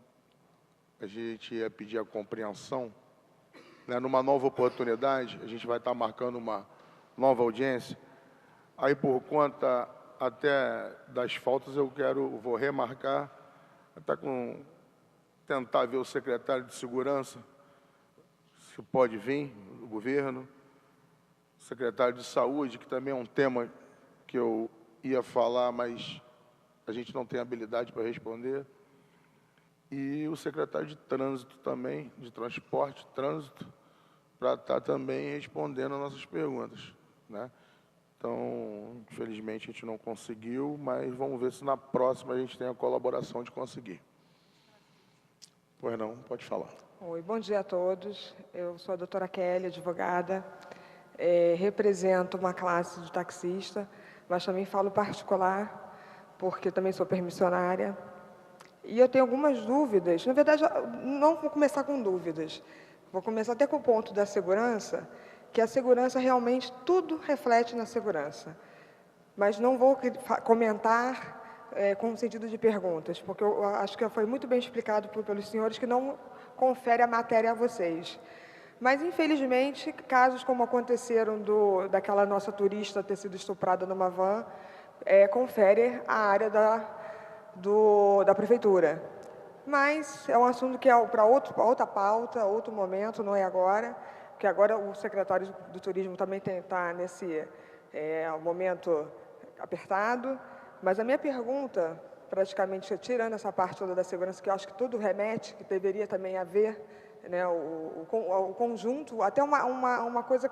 a gente ia pedir a compreensão, né? Numa nova oportunidade, a gente vai estar marcando uma nova audiência. Aí, por conta até das faltas, vou remarcar, tentar ver o secretário de Segurança, se pode vir, do governo, o secretário de Saúde, que também é um tema que eu ia falar, mas a gente não tem habilidade para responder, e o secretário de Trânsito também, de Transporte, Trânsito, para estar também respondendo as nossas perguntas, né? Então, infelizmente, a gente não conseguiu, mas vamos ver se na próxima a gente tem a colaboração de conseguir. Pois não, pode falar. Oi, bom dia a todos. Eu sou a doutora Kelly, advogada, represento uma classe de taxista, mas também falo particular, porque também sou permissionária. E eu tenho algumas dúvidas. Na verdade, não vou começar com dúvidas. Vou começar até com o ponto da segurança, que a segurança realmente, tudo reflete na segurança. Mas não vou comentar com o sentido de perguntas, porque eu acho que foi muito bem explicado pelos senhores que não confere a matéria a vocês. Mas, infelizmente, casos como aconteceram daquela nossa turista ter sido estuprada numa van, confere a área da prefeitura. Mas é um assunto que é para outra pauta, outro momento, não é agora, porque agora o secretário do Turismo também está nesse momento apertado. Mas a minha pergunta, praticamente tirando essa parte toda da segurança, que eu acho que tudo remete, que deveria também haver, né, o conjunto, até uma coisa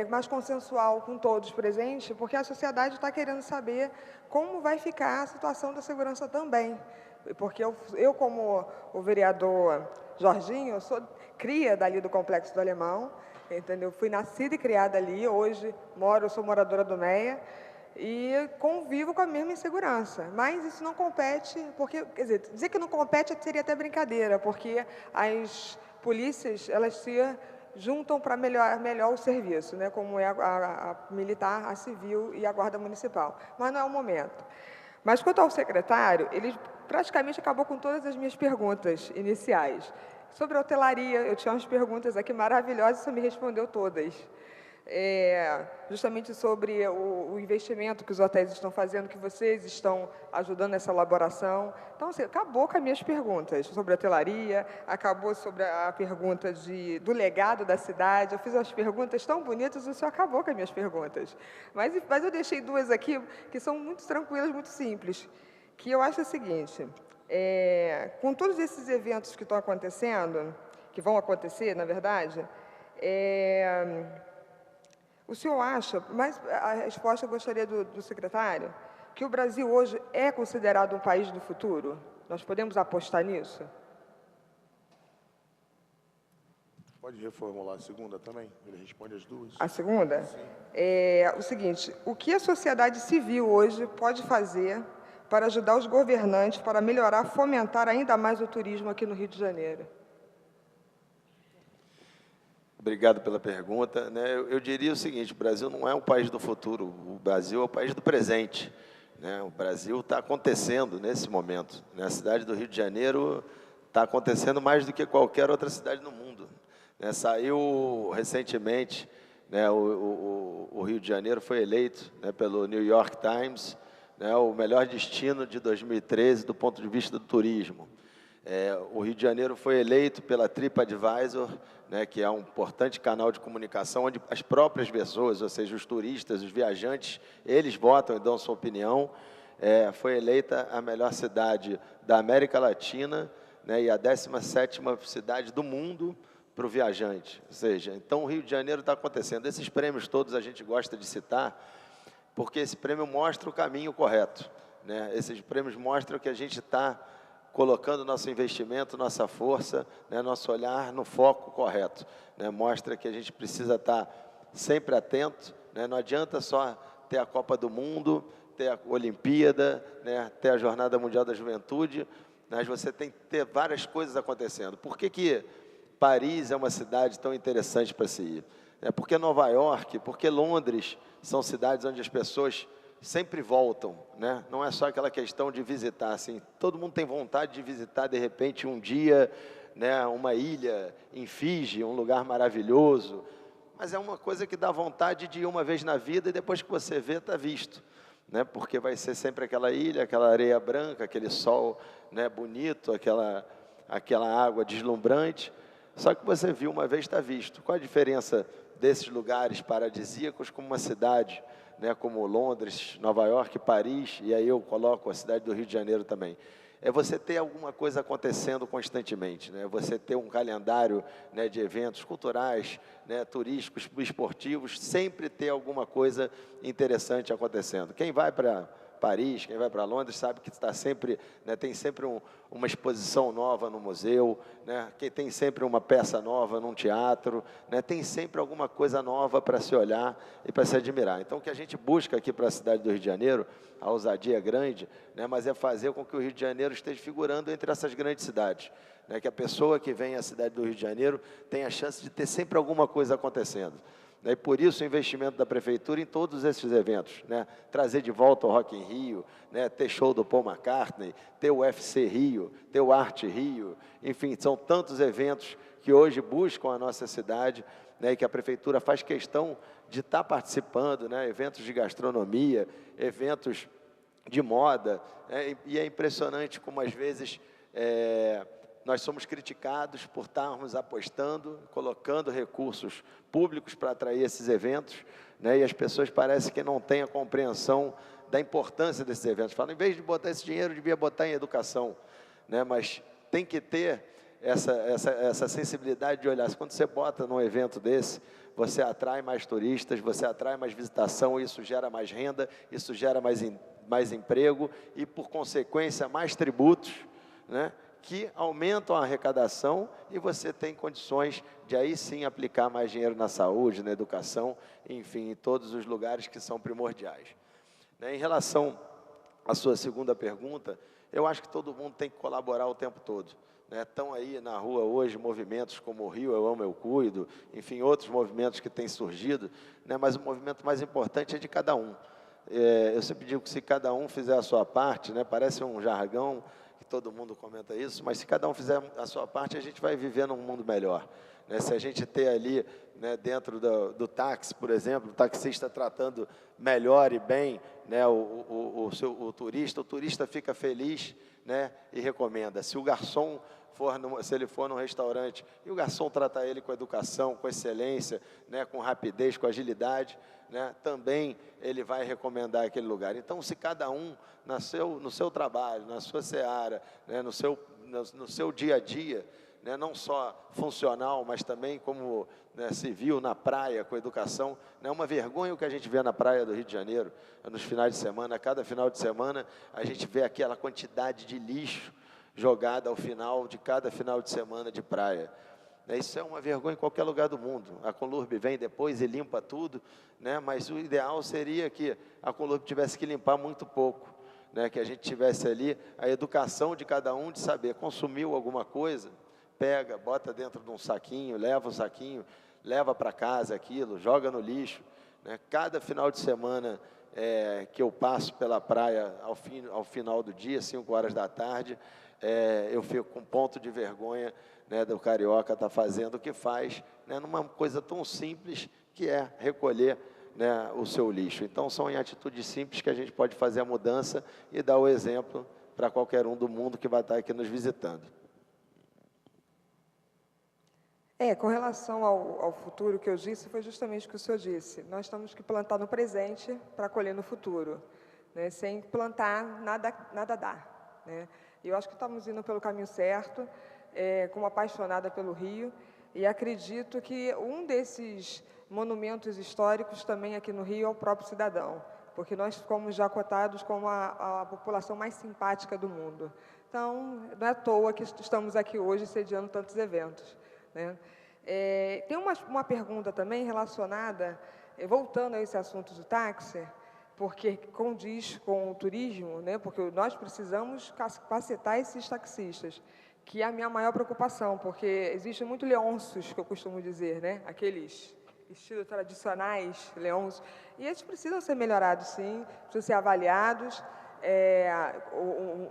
mais consensual com todos presentes, porque a sociedade está querendo saber como vai ficar a situação da segurança também. Porque eu como o vereador Jorginho, eu sou cria dali do Complexo do Alemão, entendeu? Fui nascida e criada ali, hoje eu sou moradora do Meia, e convivo com a mesma insegurança. Mas isso não compete, porque, quer dizer que não compete seria até brincadeira, porque as polícias, elas se juntam para melhor o serviço, né, como é a militar, a civil e a guarda municipal. Mas não é o momento. Mas quanto ao secretário, ele praticamente acabou com todas as minhas perguntas iniciais. Sobre a hotelaria, eu tinha umas perguntas aqui maravilhosas, você me respondeu todas. Justamente sobre o investimento que os hotéis estão fazendo, que vocês estão ajudando nessa elaboração. Então, assim, acabou com as minhas perguntas sobre a hotelaria, acabou sobre a pergunta do legado da cidade. Eu fiz umas perguntas tão bonitas, o senhor acabou com as minhas perguntas. Mas eu deixei duas aqui que são muito tranquilas, muito simples, que eu acho o seguinte: com todos esses eventos que estão acontecendo, que vão acontecer, na verdade, o senhor acha, mas a resposta eu gostaria do secretário, que o Brasil hoje é considerado um país do futuro? Nós podemos apostar nisso? Pode reformular a segunda também? Ele responde as duas. A segunda? Sim. O seguinte, o que a sociedade civil hoje pode fazer para ajudar os governantes para melhorar, fomentar ainda mais o turismo aqui no Rio de Janeiro? Obrigado pela pergunta. Eu diria o seguinte, o Brasil não é um país do futuro, o Brasil é o país do presente. O Brasil está acontecendo nesse momento. A cidade do Rio de Janeiro está acontecendo mais do que qualquer outra cidade no mundo. Saiu recentemente, o Rio de Janeiro foi eleito pelo New York Times o melhor destino de 2013 do ponto de vista do turismo. O Rio de Janeiro foi eleito pela TripAdvisor, que é um importante canal de comunicação, onde as próprias pessoas, ou seja, os turistas, os viajantes, eles votam e dão sua opinião. Foi eleita a melhor cidade da América Latina e a 17ª cidade do mundo para o viajante. Ou seja, então o Rio de Janeiro está acontecendo. Esses prêmios todos a gente gosta de citar, porque esse prêmio mostra o caminho correto. Esses prêmios mostram que a gente está colocando nosso investimento, nossa força, nosso olhar no foco correto. Mostra que a gente precisa estar sempre atento. Não adianta só ter a Copa do Mundo, ter a Olimpíada, ter a Jornada Mundial da Juventude, mas você tem que ter várias coisas acontecendo. Por que Paris é uma cidade tão interessante para se ir? Porque Nova York, porque Londres são cidades onde as pessoas sempre voltam, Não é só aquela questão de visitar, assim, todo mundo tem vontade de visitar, de repente, um dia, uma ilha em Fiji, um lugar maravilhoso, mas é uma coisa que dá vontade de ir uma vez na vida e depois que você vê, está visto, porque vai ser sempre aquela ilha, aquela areia branca, aquele sol, bonito, aquela água deslumbrante, só que você viu uma vez, está visto. Qual a diferença desses lugares paradisíacos com uma cidade, como Londres, Nova York, Paris, e aí eu coloco a cidade do Rio de Janeiro também? É você ter alguma coisa acontecendo constantemente, você ter um calendário de eventos culturais, turísticos, esportivos, sempre ter alguma coisa interessante acontecendo. Quem vai para Paris, quem vai para Londres, sabe que está sempre, tem sempre uma exposição nova no museu, que tem sempre uma peça nova num teatro, tem sempre alguma coisa nova para se olhar e para se admirar. Então, o que a gente busca aqui para a cidade do Rio de Janeiro, a ousadia é grande, mas é fazer com que o Rio de Janeiro esteja figurando entre essas grandes cidades, que a pessoa que vem à cidade do Rio de Janeiro tenha a chance de ter sempre alguma coisa acontecendo. E por isso o investimento da Prefeitura em todos esses eventos, trazer de volta o Rock in Rio, ter show do Paul McCartney, ter o UFC Rio, ter o Arte Rio, enfim, são tantos eventos que hoje buscam a nossa cidade, e que a Prefeitura faz questão de estar participando, eventos de gastronomia, eventos de moda, e é impressionante como às vezes nós somos criticados por estarmos apostando, colocando recursos públicos para atrair esses eventos, e as pessoas parecem que não têm a compreensão da importância desses eventos. Falam, em vez de botar esse dinheiro, devia botar em educação, mas tem que ter essa sensibilidade de olhar. Quando você bota num evento desse, você atrai mais turistas, você atrai mais visitação, isso gera mais renda, isso gera mais emprego e, por consequência, mais tributos, que aumentam a arrecadação e você tem condições de aí sim aplicar mais dinheiro na saúde, na educação, enfim, em todos os lugares que são primordiais. Em relação à sua segunda pergunta, eu acho que todo mundo tem que colaborar o tempo todo. Estão aí na rua hoje movimentos como o Rio Eu Amo, Eu Cuido, enfim, outros movimentos que têm surgido, mas o movimento mais importante é de cada um. Eu sempre digo que se cada um fizer a sua parte, parece um jargão, que todo mundo comenta isso, mas se cada um fizer a sua parte, a gente vai viver num mundo melhor. Se a gente ter ali, dentro do táxi, por exemplo, o taxista tratando melhor e bem o turista fica feliz, e recomenda. Se o garçom se ele for num restaurante e o garçom trata ele com educação, com excelência, com rapidez, com agilidade, também ele vai recomendar aquele lugar. Então, se cada um, no seu trabalho, na sua seara, no seu dia a dia, não só funcional, mas também como civil, na praia, com educação. É uma vergonha o que a gente vê na praia do Rio de Janeiro, nos finais de semana. Cada final de semana, a gente vê aquela quantidade de lixo jogada ao final de cada final de semana de praia. né? Isso é uma vergonha em qualquer lugar do mundo. A Conlurb vem depois e limpa tudo, né? Mas o ideal seria que a Conlurb tivesse que limpar muito pouco, né? Que a gente tivesse ali a educação de cada um de saber, consumiu alguma coisa, pega, bota dentro de um saquinho, leva o saquinho, leva para casa aquilo, joga no lixo, né? Cada final de semana que eu passo pela praia ao final do dia, 5 horas da tarde, eu fico com ponto de vergonha, né, do carioca estar fazendo o que faz, né, numa coisa tão simples que é recolher, né, o seu lixo. Então, são em atitudes simples que a gente pode fazer a mudança e dar o exemplo para qualquer um do mundo que vai estar aqui nos visitando. Com relação ao futuro, o que eu disse foi justamente o que o senhor disse. Nós temos que plantar no presente para colher no futuro, né? Sem plantar, nada dá, né? E eu acho que estamos indo pelo caminho certo, como apaixonada pelo Rio, e acredito que um desses monumentos históricos também aqui no Rio é o próprio cidadão, porque nós fomos já cotados como a população mais simpática do mundo. Então, não é à toa que estamos aqui hoje sediando tantos eventos, né? Tem uma pergunta também relacionada, voltando a esse assunto do táxi, porque condiz com o turismo, né? Porque nós precisamos capacitar esses taxistas, que é a minha maior preocupação, porque existem muito leonços, que eu costumo dizer, né? Aqueles estilos tradicionais, leonços, e eles precisam ser melhorados, sim, precisam ser avaliados.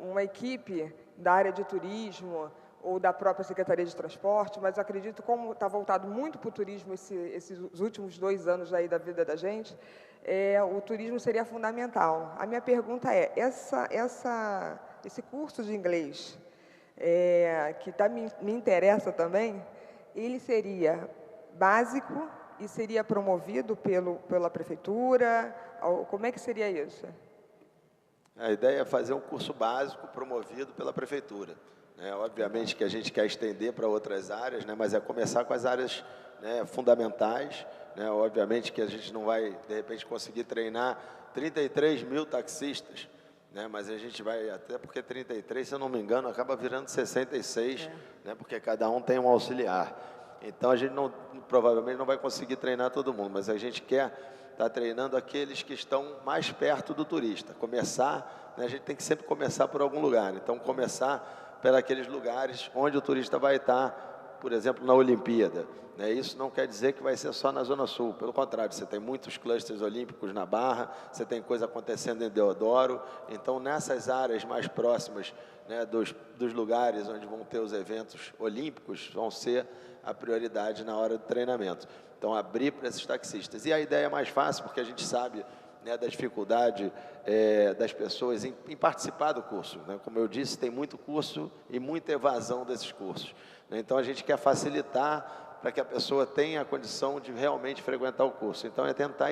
Uma equipe da área de turismo ou da própria Secretaria de Transporte, mas acredito, como está voltado muito para o turismo esses últimos 2 anos aí da vida da gente, o turismo seria fundamental. A minha pergunta é, esse curso de inglês, que me interessa também, ele seria básico e seria promovido pela prefeitura? Como é que seria isso? A ideia é fazer um curso básico promovido pela prefeitura. Obviamente que a gente quer estender para outras áreas, né, mas é começar com as áreas, né, fundamentais, né. Obviamente que a gente não vai, de repente, conseguir treinar 33 mil taxistas, né, mas a gente vai, até porque 33, se eu não me engano, acaba virando 66, né, porque cada um tem um auxiliar. Então, a gente provavelmente não vai conseguir treinar todo mundo, mas a gente quer estar treinando aqueles que estão mais perto do turista. Começar, né, a gente tem que sempre começar por algum lugar, então começar pelos lugares onde o turista vai estar, por exemplo, na Olimpíada, né? Isso não quer dizer que vai ser só na Zona Sul, pelo contrário, você tem muitos clusters olímpicos na Barra, você tem coisa acontecendo em Deodoro, então nessas áreas mais próximas, né, dos lugares onde vão ter os eventos olímpicos, vão ser a prioridade na hora do treinamento. Então, abrir para esses taxistas. E a ideia é mais fácil, porque a gente sabe, né, da dificuldade das pessoas em participar do curso, né? Como eu disse, tem muito curso e muita evasão desses cursos, né? Então, a gente quer facilitar para que a pessoa tenha a condição de realmente frequentar o curso. Então, é tentar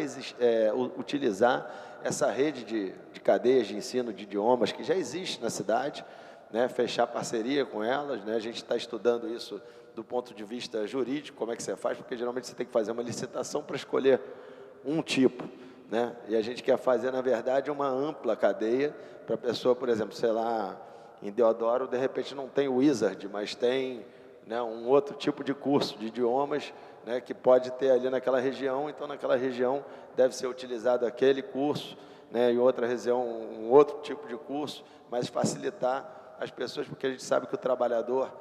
utilizar essa rede de cadeias de ensino de idiomas que já existe na cidade, né? Fechar parceria com elas, né? A gente está estudando isso do ponto de vista jurídico, como é que você faz, porque geralmente você tem que fazer uma licitação para escolher um tipo, né? E a gente quer fazer, na verdade, uma ampla cadeia para a pessoa, por exemplo, sei lá, em Deodoro, de repente não tem o Wizard, mas tem, né, um outro tipo de curso de idiomas, né, que pode ter ali naquela região, então naquela região deve ser utilizado aquele curso, né, em outra região um outro tipo de curso, mas facilitar as pessoas, porque a gente sabe que o trabalhador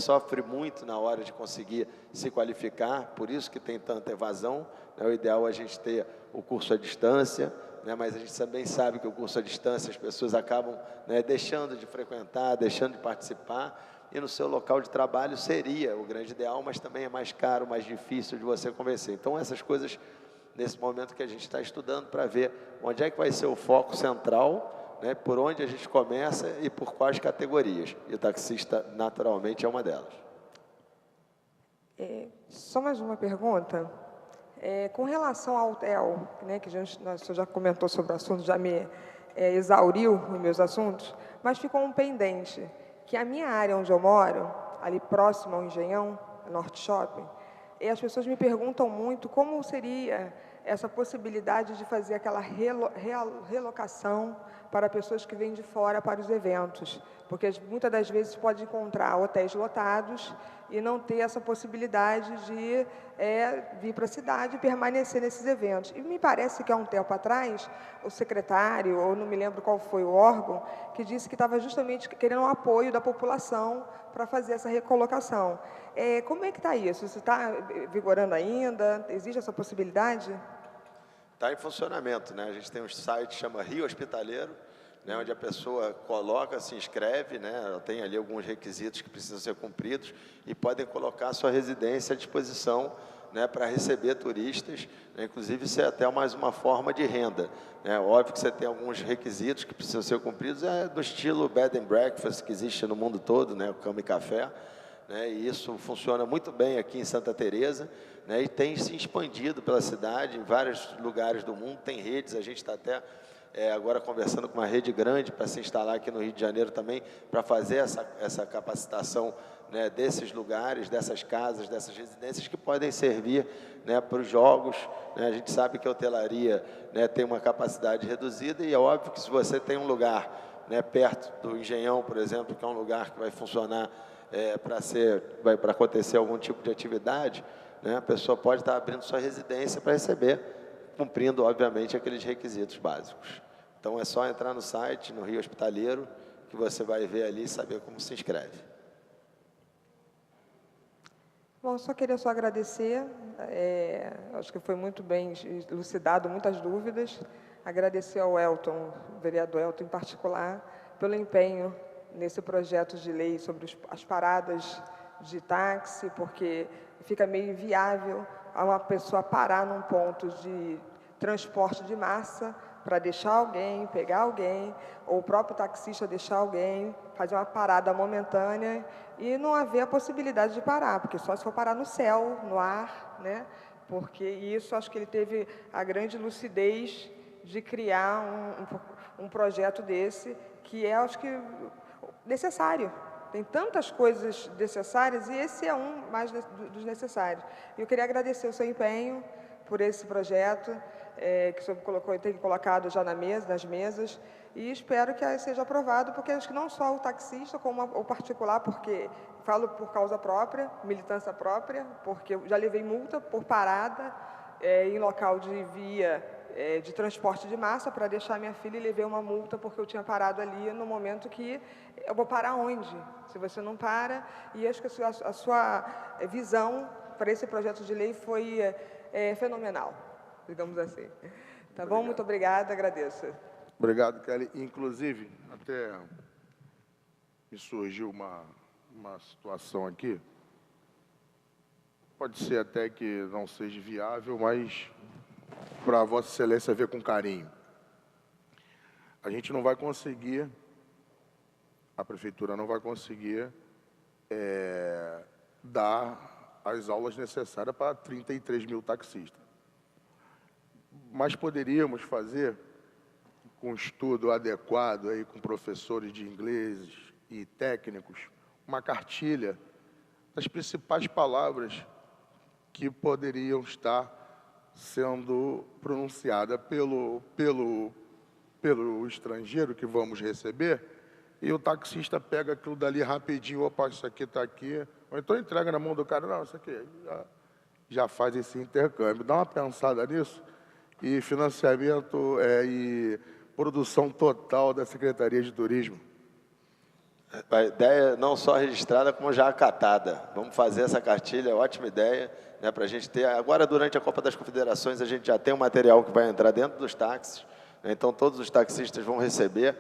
sofre muito na hora de conseguir se qualificar, por isso que tem tanta evasão, né? O ideal é a gente ter o curso à distância, né? Mas a gente também sabe que o curso à distância as pessoas acabam, né, deixando de frequentar, deixando de participar, e no seu local de trabalho seria o grande ideal, mas também é mais caro, mais difícil de você convencer. Então, essas coisas, nesse momento que a gente está estudando para ver onde é que vai ser o foco central, né, por onde a gente começa e por quais categorias. E o taxista, naturalmente, é uma delas. Só mais uma pergunta. Com relação ao hotel, né, que o senhor já comentou sobre o assunto, já me exauriu os meus assuntos, mas ficou um pendente, que a minha área onde eu moro, ali próximo ao Engenhão, Norte Shopping, e as pessoas me perguntam muito como seria essa possibilidade de fazer aquela relocação para pessoas que vêm de fora para os eventos, porque muitas das vezes pode encontrar hotéis lotados e não ter essa possibilidade de vir para a cidade e permanecer nesses eventos. E me parece que há um tempo atrás, o secretário, ou não me lembro qual foi o órgão, que disse que estava justamente querendo o apoio da população para fazer essa recolocação. Como é que está isso? Isso está vigorando ainda? Existe essa possibilidade? Está em funcionamento, né? A gente tem um site que chama Rio Hospitaleiro, né, onde a pessoa coloca, se inscreve, né, ela tem ali alguns requisitos que precisam ser cumpridos e podem colocar a sua residência à disposição, né, para receber turistas, né, inclusive isso é até mais uma forma de renda. Né, óbvio que você tem alguns requisitos que precisam ser cumpridos, do estilo bed and breakfast que existe no mundo todo, né, o cama e café, né, e isso funciona muito bem aqui em Santa Teresa, né, e tem se expandido pela cidade, em vários lugares do mundo, tem redes, a gente está até agora conversando com uma rede grande para se instalar aqui no Rio de Janeiro também, para fazer essa capacitação, né, desses lugares, dessas casas, dessas residências que podem servir, né, para os jogos. Né, a gente sabe que a hotelaria, né, tem uma capacidade reduzida e é óbvio que se você tem um lugar, né, perto do Engenhão, por exemplo, que é um lugar que vai funcionar para acontecer algum tipo de atividade, né, a pessoa pode estar abrindo sua residência para receber, cumprindo, obviamente, aqueles requisitos básicos. Então, é só entrar no site, no Rio Hospitaleiro, que você vai ver ali e saber como se inscreve. Bom, só queria agradecer, acho que foi muito bem elucidado, muitas dúvidas. Agradecer ao Elton, o vereador Elton em particular, pelo empenho nesse projeto de lei sobre as paradas de táxi, porque fica meio inviável a uma pessoa parar num ponto de transporte de massa para deixar alguém, pegar alguém, ou o próprio taxista deixar alguém, fazer uma parada momentânea e não haver a possibilidade de parar, porque só se for parar no céu, no ar, né? Porque isso, acho que ele teve a grande lucidez de criar um projeto desse, que acho que, necessário. Tem tantas coisas necessárias e esse é um mais dos necessários. Eu queria agradecer o seu empenho por esse projeto, que o senhor tem colocado já nas mesas, e espero que seja aprovado, porque acho que não só o taxista, como o particular, porque falo por causa própria, militância própria, porque eu já levei multa por parada em local de via de transporte de massa para deixar minha filha e levei uma multa porque eu tinha parado ali no momento que eu vou parar onde? Se você não para, e acho que a sua visão para esse projeto de lei foi fenomenal, digamos assim. Tá bom? Muito obrigada, agradeço. Obrigado, Kelly. Inclusive, até me surgiu uma situação aqui, pode ser até que não seja viável, mas para Vossa Excelência ver com carinho. A gente não vai conseguir, a Prefeitura não vai conseguir dar as aulas necessárias para 33 mil taxistas. Mas poderíamos fazer, com estudo adequado, aí, com professores de inglês e técnicos, uma cartilha das principais palavras que poderiam estar sendo pronunciada pelo estrangeiro que vamos receber, e o taxista pega aquilo dali rapidinho, opa, isso aqui está aqui, ou então entrega na mão do cara, não, isso aqui, já faz esse intercâmbio. Dá uma pensada nisso, e financiamento e produção total da Secretaria de Turismo. A ideia não só registrada, como já acatada. Vamos fazer essa cartilha, ótima ideia, né, para a gente ter. Agora, durante a Copa das Confederações, a gente já tem um material que vai entrar dentro dos táxis, né, então todos os taxistas vão receber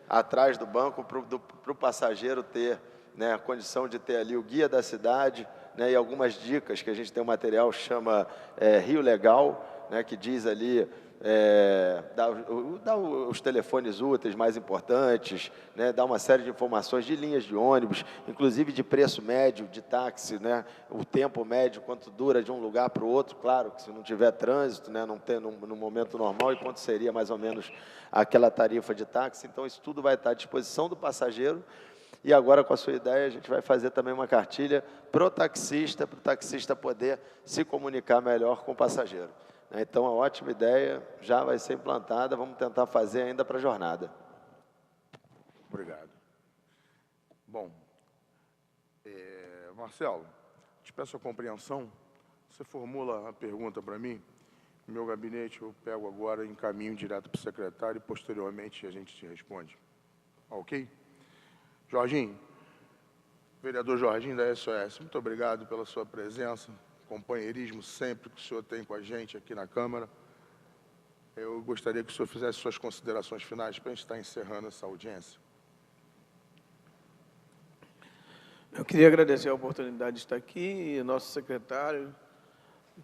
atrás do banco para o passageiro ter, né, a condição de ter ali o guia da cidade, né, e algumas dicas que a gente tem um material que chama Rio Legal, né, que diz ali, dá os telefones úteis mais importantes, né, dá uma série de informações de linhas de ônibus, inclusive de preço médio de táxi, né, o tempo médio, quanto dura de um lugar para o outro, claro que se não tiver trânsito, né, não tem no momento normal, e quanto seria mais ou menos aquela tarifa de táxi. Então, isso tudo vai estar à disposição do passageiro. E agora, com a sua ideia, a gente vai fazer também uma cartilha para o taxista poder se comunicar melhor com o passageiro. Então, a ótima ideia já vai ser implantada, vamos tentar fazer ainda para a jornada. Obrigado. Bom, Marcelo, te peço a compreensão. Você formula a pergunta para mim, no meu gabinete eu pego agora e encaminho direto para o secretário e posteriormente a gente te responde. Ok? Jorginho, vereador Jorginho da SOS, muito obrigado pela sua presença, companheirismo sempre que o senhor tem com a gente aqui na Câmara. Eu gostaria que o senhor fizesse suas considerações finais para a gente estar encerrando essa audiência. Eu queria agradecer a oportunidade de estar aqui e nosso secretário,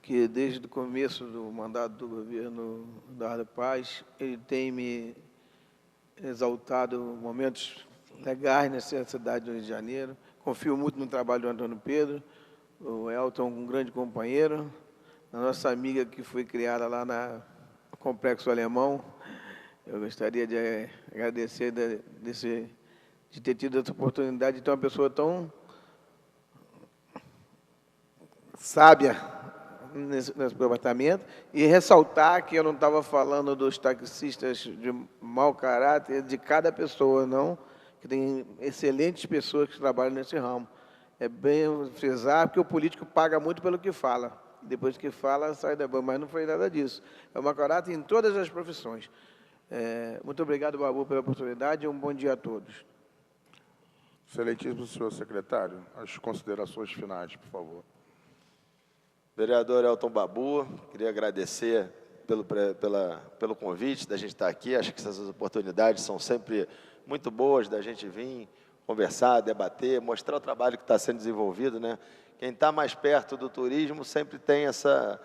que desde o começo do mandato do governo da Paz, ele tem me exaltado momentos legais nessa cidade do Rio de Janeiro. Confio muito no trabalho do Antônio Pedro, o Elton, um grande companheiro, a nossa amiga que foi criada lá no Complexo Alemão. Eu gostaria de agradecer de ter tido essa oportunidade de ter uma pessoa tão sábia nesse departamento, e ressaltar que eu não estava falando dos taxistas de mau caráter de cada pessoa, não, que tem excelentes pessoas que trabalham nesse ramo. É bem frisar, porque o político paga muito pelo que fala. Depois que fala, sai da banca, mas não foi nada disso. É mau caráter em todas as profissões. Muito obrigado, Babu, pela oportunidade e um bom dia a todos. Excelentíssimo senhor secretário, as considerações finais, por favor. Vereador Elton Babu, queria agradecer pelo convite da gente estar aqui. Acho que essas oportunidades são sempre muito boas da gente vir conversar, debater, mostrar o trabalho que está sendo desenvolvido, né? Quem está mais perto do turismo sempre tem essa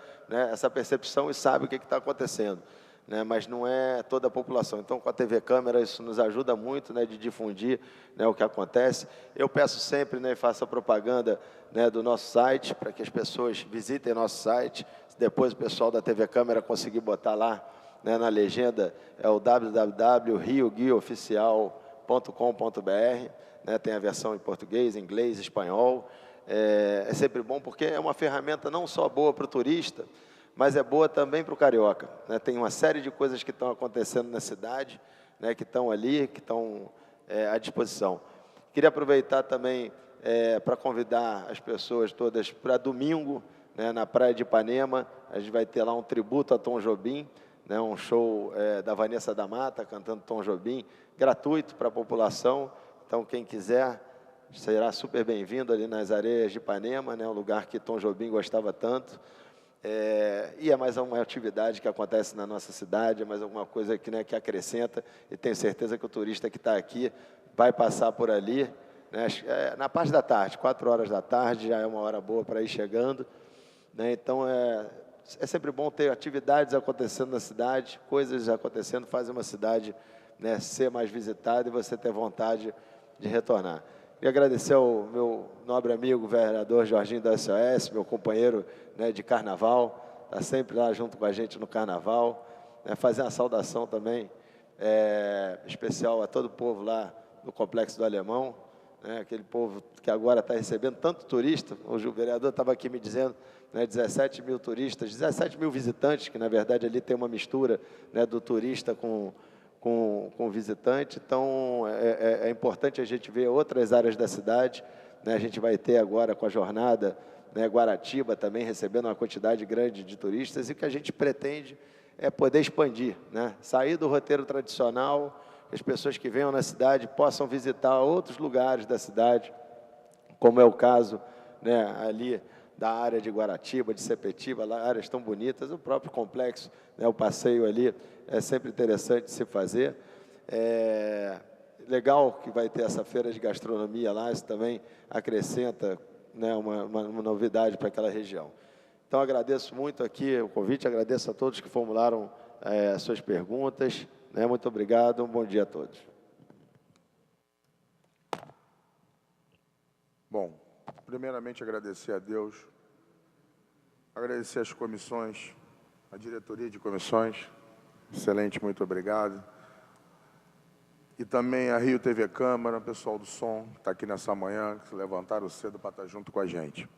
percepção e sabe o que está acontecendo, né? Mas não é toda a população. Então, com a TV Câmara, isso nos ajuda muito, né, de difundir, né, o que acontece. Eu peço sempre, né, faça propaganda, né, do nosso site, para que as pessoas visitem nosso site. Depois o pessoal da TV Câmara conseguir botar lá, né, na legenda, é o www.rioguiaoficial.com.br, né, tem a versão em português, inglês, espanhol. É sempre bom, porque é uma ferramenta não só boa para o turista, mas é boa também para o carioca, né? Tem uma série de coisas que estão acontecendo na cidade, né, que estão ali, que estão à disposição. Queria aproveitar também para convidar as pessoas todas para domingo, né, na Praia de Ipanema. A gente vai ter lá um tributo a Tom Jobim, né, um show da Vanessa da Mata, cantando Tom Jobim, gratuito para a população. Então, quem quiser, será super bem-vindo ali nas Areias de Ipanema, né, um lugar que Tom Jobim gostava tanto. E é mais uma atividade que acontece na nossa cidade, é mais alguma coisa que, né, que acrescenta, e tenho certeza que o turista que está aqui vai passar por ali, né, na parte da tarde, 4 horas da tarde, já é uma hora boa para ir chegando, né? Então, é sempre bom ter atividades acontecendo na cidade, coisas acontecendo, fazem uma cidade, né, ser mais visitada e você ter vontade de retornar. Queria agradecer ao meu nobre amigo, vereador Jorginho da SOS, meu companheiro, né, de carnaval, está sempre lá junto com a gente no carnaval, né, fazer uma saudação também especial a todo o povo lá no Complexo do Alemão, né, aquele povo que agora está recebendo tanto turista. O vereador estava aqui me dizendo, né, 17 mil turistas, 17 mil visitantes, que na verdade ali tem uma mistura, né, do turista com visitante. Então, é importante a gente ver outras áreas da cidade, né? A gente vai ter agora com a jornada, né, Guaratiba também recebendo uma quantidade grande de turistas, e o que a gente pretende é poder expandir, né? Sair do roteiro tradicional, que as pessoas que venham na cidade possam visitar outros lugares da cidade, como é o caso, né, ali da área de Guaratiba, de Sepetiba, lá, áreas tão bonitas, o próprio complexo, né, o passeio ali é sempre interessante de se fazer. Legal que vai ter essa feira de gastronomia lá, isso também acrescenta, né, uma novidade para aquela região. Então, agradeço muito aqui o convite, agradeço a todos que formularam as suas perguntas, né, muito obrigado, um bom dia a todos. Bom, primeiramente agradecer a Deus, agradecer às comissões, a diretoria de comissões, excelente, muito obrigado. E também a Rio TV Câmara, o pessoal do som, que está aqui nessa manhã, que se levantaram cedo para estar junto com a gente.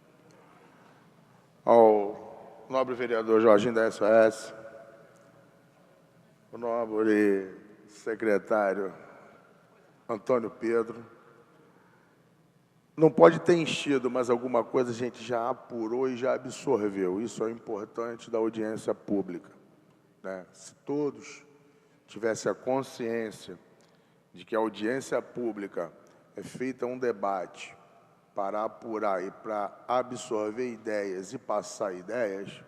Ao nobre vereador Jorginho da SOS, o nobre secretário Antônio Pedro, Não pode ter enchido, mas alguma coisa a gente já apurou e já absorveu. Isso é o importante da audiência pública, né? Se todos tivessem a consciência de que a audiência pública é feita um debate para apurar e para absorver ideias e passar ideias,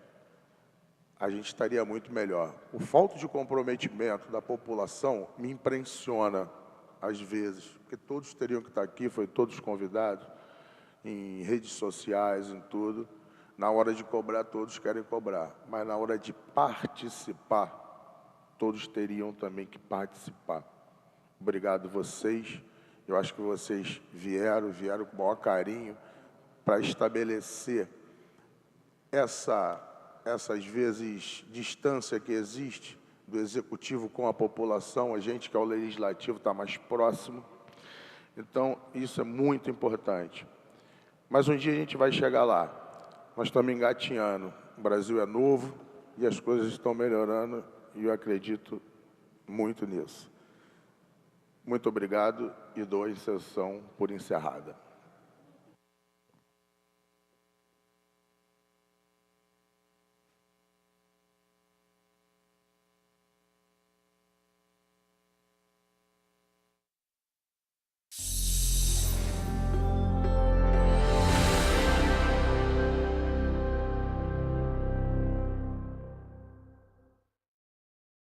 a gente estaria muito melhor. O falta de comprometimento da população me impressiona às vezes, porque todos teriam que estar aqui, foi todos convidados, em redes sociais, em tudo. Na hora de cobrar, todos querem cobrar, mas na hora de participar, todos teriam também que participar. Obrigado vocês. Eu acho que vocês vieram com o maior carinho para estabelecer essas vezes distância que existe do executivo com a população, a gente que é o legislativo está mais próximo. Então, isso é muito importante. Mas um dia a gente vai chegar lá. Nós estamos engatinhando. O Brasil é novo e as coisas estão melhorando e eu acredito muito nisso. Muito obrigado e dou a sessão por encerrada.